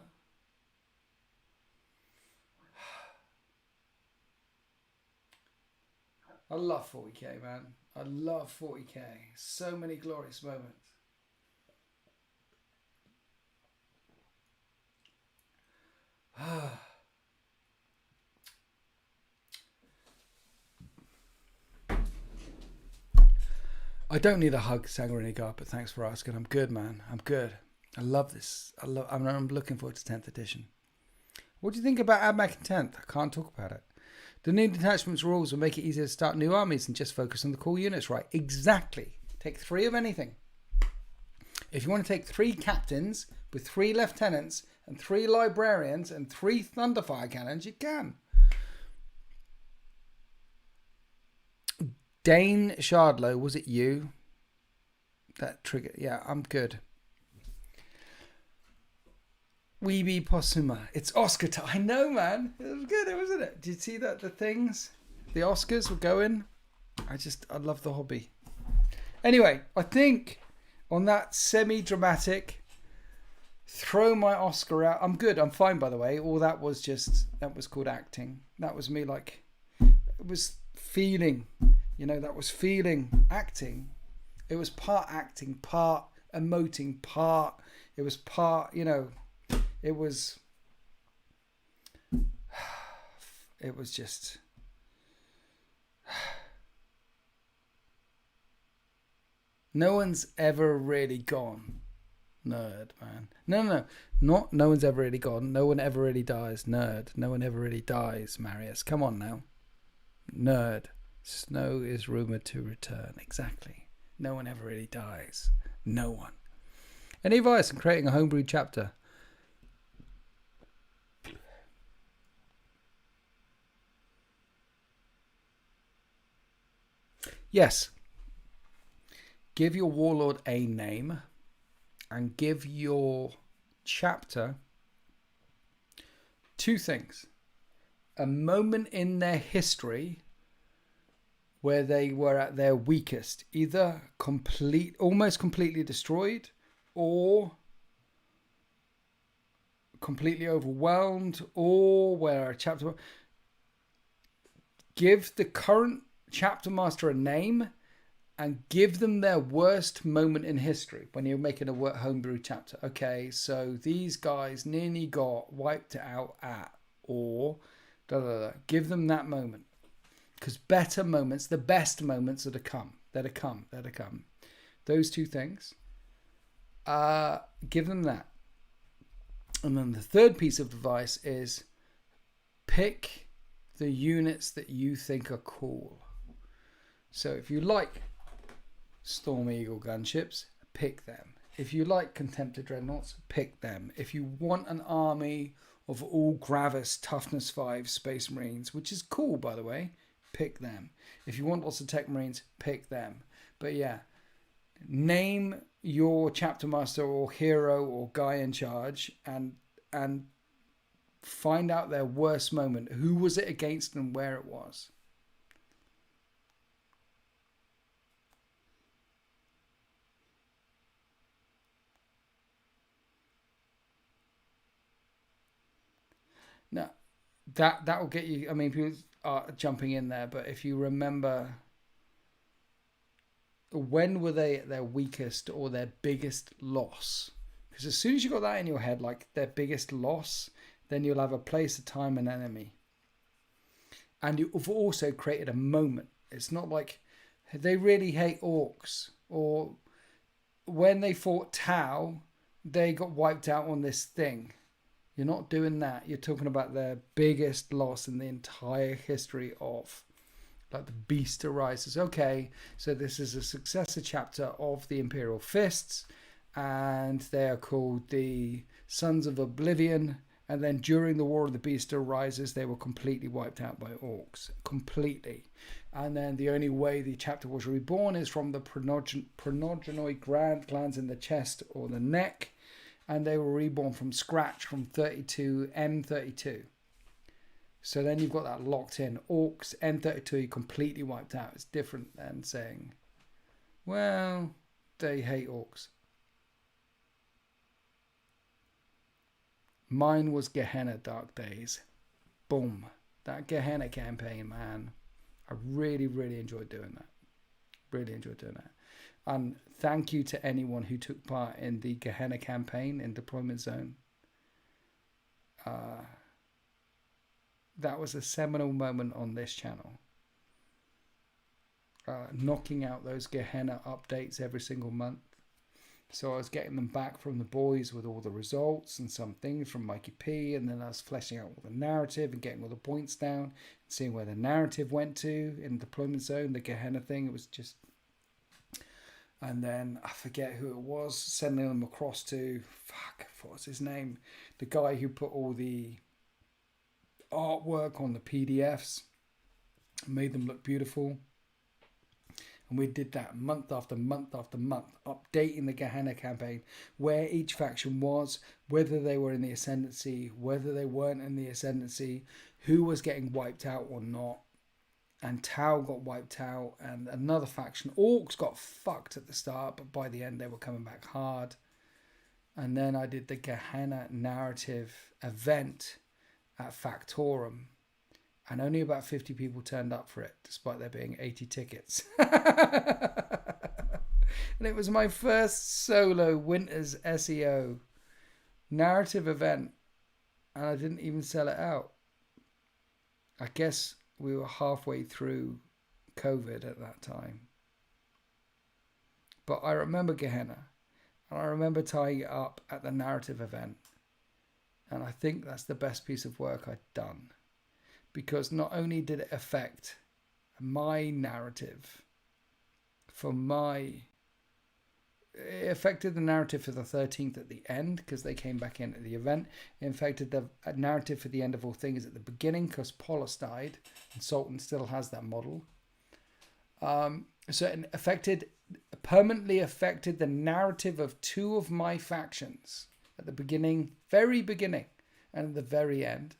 I love 40k, man. I love 40k. So many glorious moments. I don't need a hug, Sangrenica, but thanks for asking. I'm good, man. I'm good. I love this. I'm looking forward to 10th edition. What do you think about AdMech and 10th? I can't talk about it. The new detachments rules will make it easier to start new armies and just focus on the core units, right? Exactly. Take 3 of anything. If you want to take 3 captains with 3 lieutenants and 3 librarians and 3 Thunderfire cannons, you can. Dane Shardlow, was it you? That trigger. Yeah, I'm good. Weeby Possuma. It's Oscar time. I know, man. It was good, wasn't it? Did you see that? The things? The Oscars were going. I love the hobby. Anyway, I think on that semi-dramatic, throw my Oscar out. I'm good. I'm fine, by the way. All that was called acting. That was me, like, it was feeling. You know, that was feeling acting. It was part acting, part emoting, part. It was part, you know. It was just, no one's ever really gone, nerd, man. No, not no one's ever really gone. No one ever really dies, nerd. No one ever really dies, Marius. Come on now, nerd. Snow is rumored to return. Exactly. No one ever really dies. No one. Any advice on creating a homebrew chapter? Yes. Give your warlord a name and give your chapter 2 things. A moment in their history where they were at their weakest, either almost completely destroyed or completely overwhelmed, or where a chapter... Give the current chapter master a name and give them their worst moment in history when you're making a homebrew chapter. Okay, so these guys nearly got wiped out at, or da da da. Give them that moment, because better moments, the best moments are to come. They're to come. They're to come. Those two things. Give them that. And then the third piece of advice is pick the units that you think are cool. So if you like Storm Eagle gunships, pick them. If you like Contemptor Dreadnoughts, pick them. If you want an army of all Gravis Toughness 5 Space Marines, which is cool by the way, pick them. If you want lots of Tech Marines, pick them. But yeah, name your chapter master or hero or guy in charge and find out their worst moment. Who was it against and where it was. Now, that will get you... I mean, people are jumping in there, but if you remember, when were they at their weakest or their biggest loss? Because as soon as you got that in your head, like their biggest loss, then you'll have a place, a time, an enemy. And you've also created a moment. It's not like they really hate orcs, or when they fought Tau, they got wiped out on this thing. You're not doing that. You're talking about their biggest loss in the entire history of, like, the Beast Arises. Okay, so this is a successor chapter of the Imperial Fists, and they are called the Sons of Oblivion. And then during the War of the Beast Arises, they were completely wiped out by orcs. Completely. And then the only way the chapter was reborn is from the pronogonoid glands in the chest or the neck. And they were reborn from scratch from 32, M32. So then you've got that locked in. Orcs, M32, completely wiped out. It's different than saying, well, they hate orcs. Mine was Gehenna Dark Days. Boom. That Gehenna campaign, man. I really, really enjoyed doing that. Really enjoyed doing that. And thank you to anyone who took part in the Gehenna campaign in Deployment Zone. That was a seminal moment on this channel. Knocking out those Gehenna updates every single month. So I was getting them back from the boys with all the results and some things from Mikey P. And then I was fleshing out all the narrative and getting all the points down. And seeing where the narrative went to in Deployment Zone, the Gehenna thing. It was just... And then I forget who it was, sending them across to, what was his name? The guy who put all the artwork on the PDFs, made them look beautiful. And we did that month after month after month, updating the Gehenna campaign, where each faction was, whether they were in the Ascendancy, whether they weren't in the Ascendancy, who was getting wiped out or not. And Tau got wiped out, and another faction, Orcs, got fucked at the start, but by the end they were coming back hard. And then I did the Gehenna narrative event at Factorum, and only about 50 people turned up for it, despite there being 80 tickets. And it was my first solo Winters SEO narrative event, and I didn't even sell it out. I guess we were halfway through COVID at that time. But I remember Gehenna. And I remember tying it up at the narrative event. And I think that's the best piece of work I'd done. Because not only did it affect my narrative it affected the narrative for the 13th at the end, because they came back in at the event. It affected the narrative for the end of all things at the beginning, because Polis died, and Sultan still has that model. So it permanently affected the narrative of two of my factions at the beginning, very beginning, and at the very end.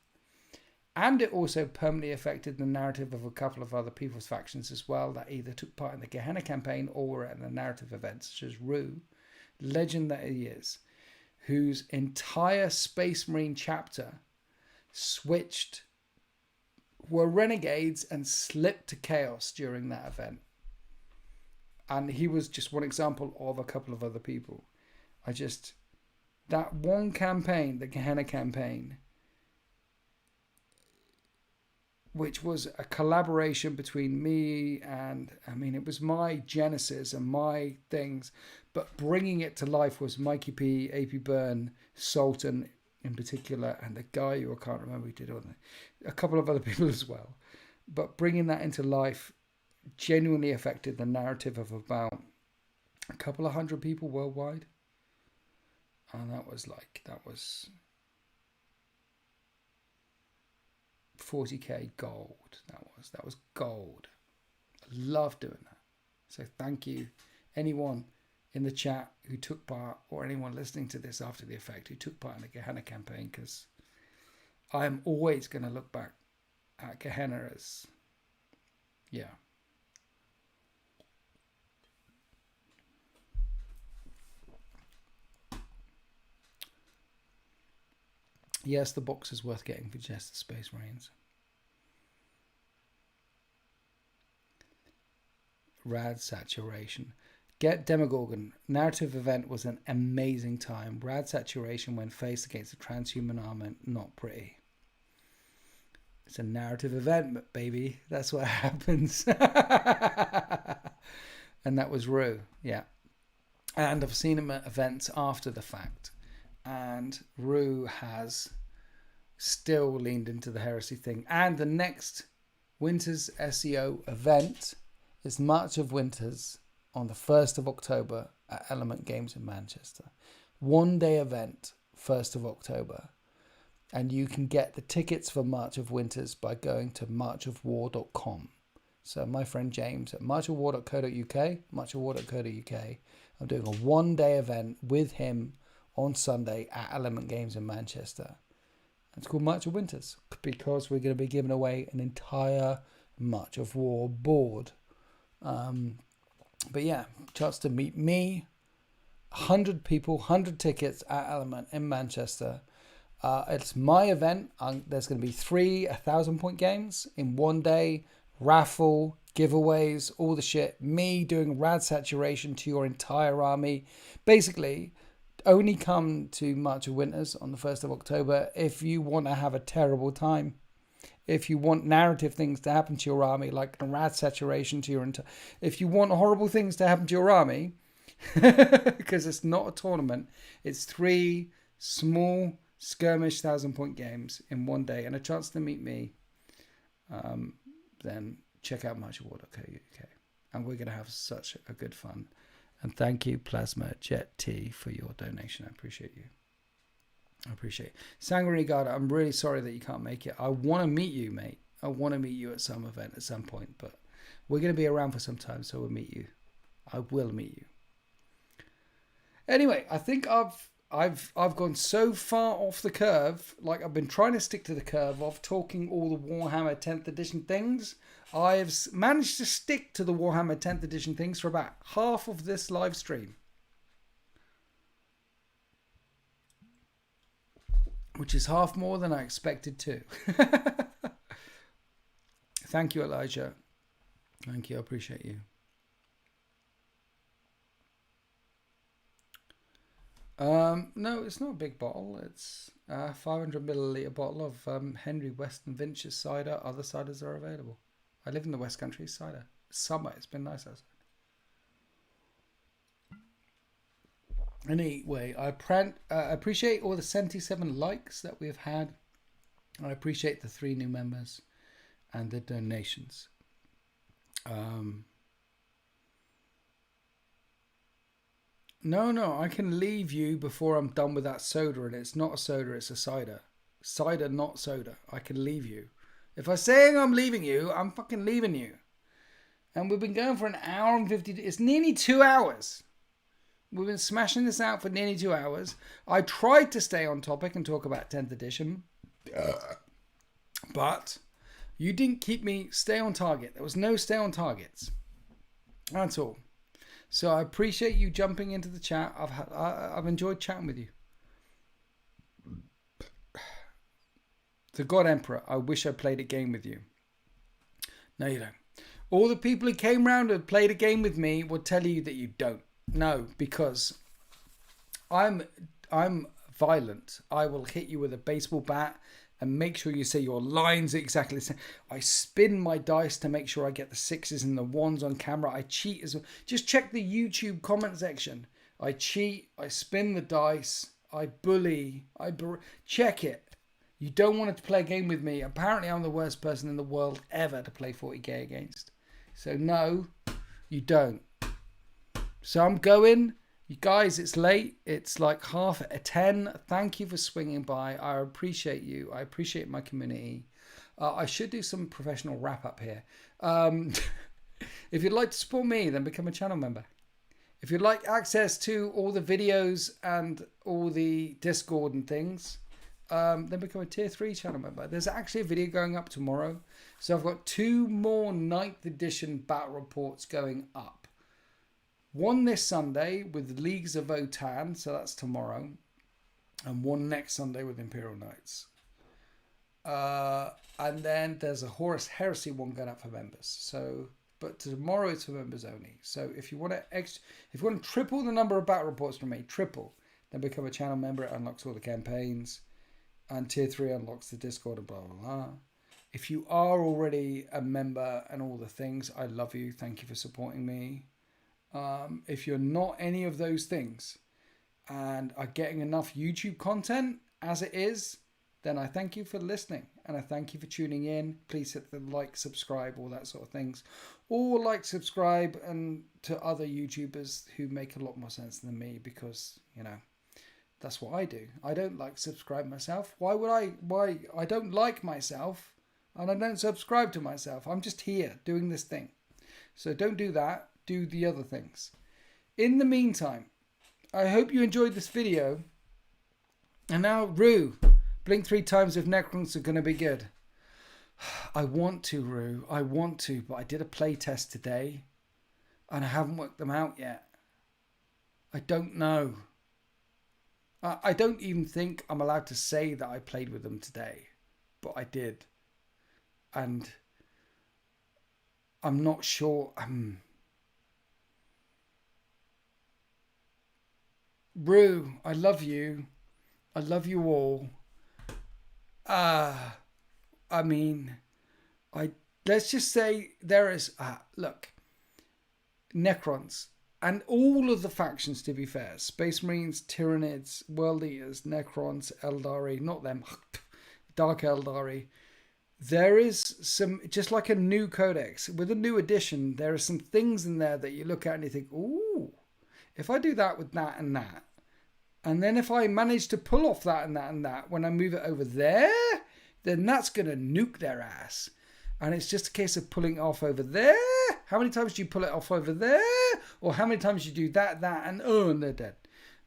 And it also permanently affected the narrative of a couple of other people's factions as well, that either took part in the Gehenna campaign or were at the narrative events, such as Rue, legend that he is, whose entire Space Marine chapter were renegades and slipped to chaos during that event. And he was just one example of a couple of other people. That one campaign, the Gehenna campaign, which was a collaboration between me and, it was my genesis and my things, but bringing it to life was Mikey P, AP Byrne, Sultan in particular, and the guy who I can't remember who did it, a couple of other people as well. But bringing that into life genuinely affected the narrative of about a couple of hundred people worldwide. And that was 40k gold. That was gold. I love doing that. So thank you, anyone in the chat who took part, or anyone listening to this after the effect who took part in the Gehenna campaign, because I am always going to look back at Gehenna as, yeah. Yes, the box is worth getting for just the Space Marines. Rad Saturation. Get Demogorgon. Narrative event was an amazing time. Rad Saturation when faced against a transhuman armament, not pretty. It's a narrative event, baby. That's what happens. And that was Rue, yeah. And I've seen him at events after the fact. And Rue has still leaned into the heresy thing. And the next Winters SEO event is March of Winters on the 1st of October at Element Games in Manchester. 1 day event, 1st of October. And you can get the tickets for March of Winters by going to marchofwar.com. So my friend James at marchofwar.co.uk, I'm doing a 1 day event with him on Sunday at Element Games in Manchester. It's called March of Winters because we're going to be giving away an entire March of War board. But yeah, chance to meet me, 100 people, 100 tickets at Element in Manchester. It's my event. There's going to be 3 1,000-point games in 1 day, raffle, giveaways, all the shit. Me doing rad saturation to your entire army. Basically, only come to March of Winters on the 1st of October if you want to have a terrible time. If you want narrative things to happen to your army, like a rad saturation to your entire... If you want horrible things to happen to your army, because it's not a tournament, it's 3 small skirmish 1,000-point games in 1 day and a chance to meet me, then check out marchofwar.co.uk. And we're going to have such a good fun. And thank you, Plasma Jet T, for your donation. I appreciate you. I appreciate it. Sangrenegada, I'm really sorry that you can't make it. I want to meet you, mate. I want to meet you at some event at some point, but we're going to be around for some time, so we'll meet you. I will meet you. Anyway, I think I've gone so far off the curve. Like, I've been trying to stick to the curve of talking all the Warhammer 10th edition things. I've managed to stick to the Warhammer 10th edition things for about half of this live stream, which is half more than I expected to. Thank you, Elijah. Thank you. I appreciate you. No, it's not a big bottle. It's a 500 milliliter bottle of Henry Weston Vintners cider. Other ciders are available. I live in the West Country. Cider. Summer. It's been nice outside. Anyway, I appreciate all the 77 likes that we've had. I appreciate the 3 new members and the donations. No, I can leave you before I'm done with that soda, and it's not a soda, it's a cider. Cider, not soda. I can leave you. If I'm saying I'm leaving you, I'm fucking leaving you. And we've been going for an hour and 50... It's nearly 2 hours. We've been smashing this out for nearly 2 hours. I tried to stay on topic and talk about 10th edition. But you didn't keep me stay on target. There was no stay on targets. That's all. So I appreciate you jumping into the chat. I've enjoyed chatting with you. The God Emperor, I wish I played a game with you. No, you don't. All the people who came round and played a game with me will tell you that you don't. No, because I'm violent. I will hit you with a baseball bat and make sure you say your lines exactly the same. I spin my dice to make sure I get the 6s and the 1s on camera. I cheat as well. Just check the YouTube comment section. I cheat. I spin the dice. I bully. Check it. You don't want to play a game with me. Apparently, I'm the worst person in the world ever to play 40k against. So no, you don't. So I'm going. You guys, it's late. It's like 10:30. Thank you for swinging by. I appreciate you. I appreciate my community. I should do some professional wrap up here. If you'd like to support me, then become a channel member. If you'd like access to all the videos and all the Discord and things, then become a tier 3 channel member. There's actually a video going up tomorrow. So I've got 2 more 9th edition battle reports going up. One this Sunday with Leagues of Votan, so that's tomorrow. And one next Sunday with Imperial Knights. And then there's a Horus Heresy one going up for members. So, but tomorrow it's for members only. So if you want to triple the number of battle reports from me, then become a channel member. It unlocks all the campaigns. And tier 3 unlocks the Discord and blah, blah, blah. If you are already a member and all the things, I love you. Thank you for supporting me. If you're not any of those things and are getting enough YouTube content as it is, then I thank you for listening and I thank you for tuning in. Please hit the like, subscribe, all that sort of things. Or like, subscribe and to other YouTubers who make a lot more sense than me because, you know, that's what I do. I don't like subscribe myself. Why I don't like myself and I don't subscribe to myself. I'm just here doing this thing. So don't do that. Do the other things. In the meantime, I hope you enjoyed this video. And now, Rue, blink 3 times if Necrons are going to be good. I want to, Rue. I want to, but I did a play test today and I haven't worked them out yet. I don't know. I don't even think I'm allowed to say that I played with them today, but I did. And I'm not sure. Rue, I love you. I love you all. Let's just say there is, look, Necrons. And all of the factions, to be fair, Space Marines, Tyranids, World Eaters, Necrons, Eldari, not them, Dark Eldari. There is some, just like a new codex, with a new edition, there are some things in there that you look at and you think, ooh, if I do that with that and that, and then if I manage to pull off that and that and that, when I move it over there, then that's going to nuke their ass. And it's just a case of pulling it off over there. How many times do you pull it off over there? Or how many times you do that, and they're dead.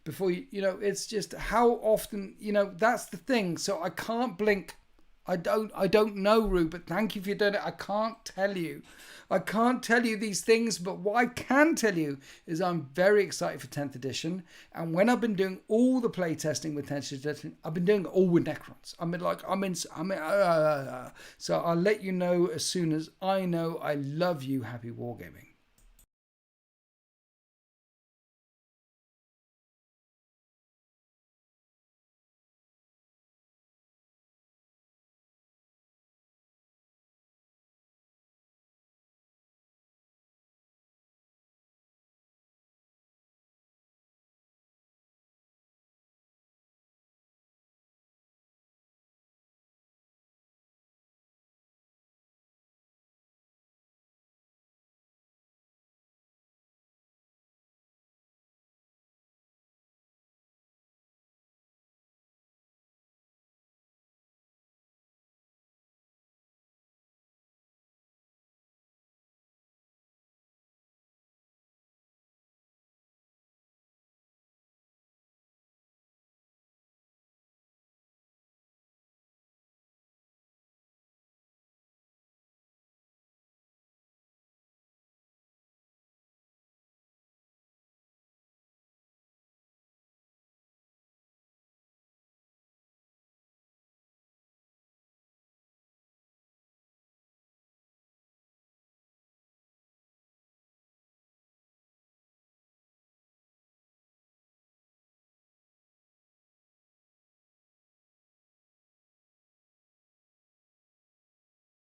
Before it's just how often, that's the thing. So I can't blink. I don't know, Rue, but thank you for doing it. I can't tell you. I can't tell you these things, but what I can tell you is I'm very excited for 10th edition. And when I've been doing all the play testing with 10th edition, I've been doing it all with Necrons. So I'll let you know as soon as I know. I love you. Happy wargaming.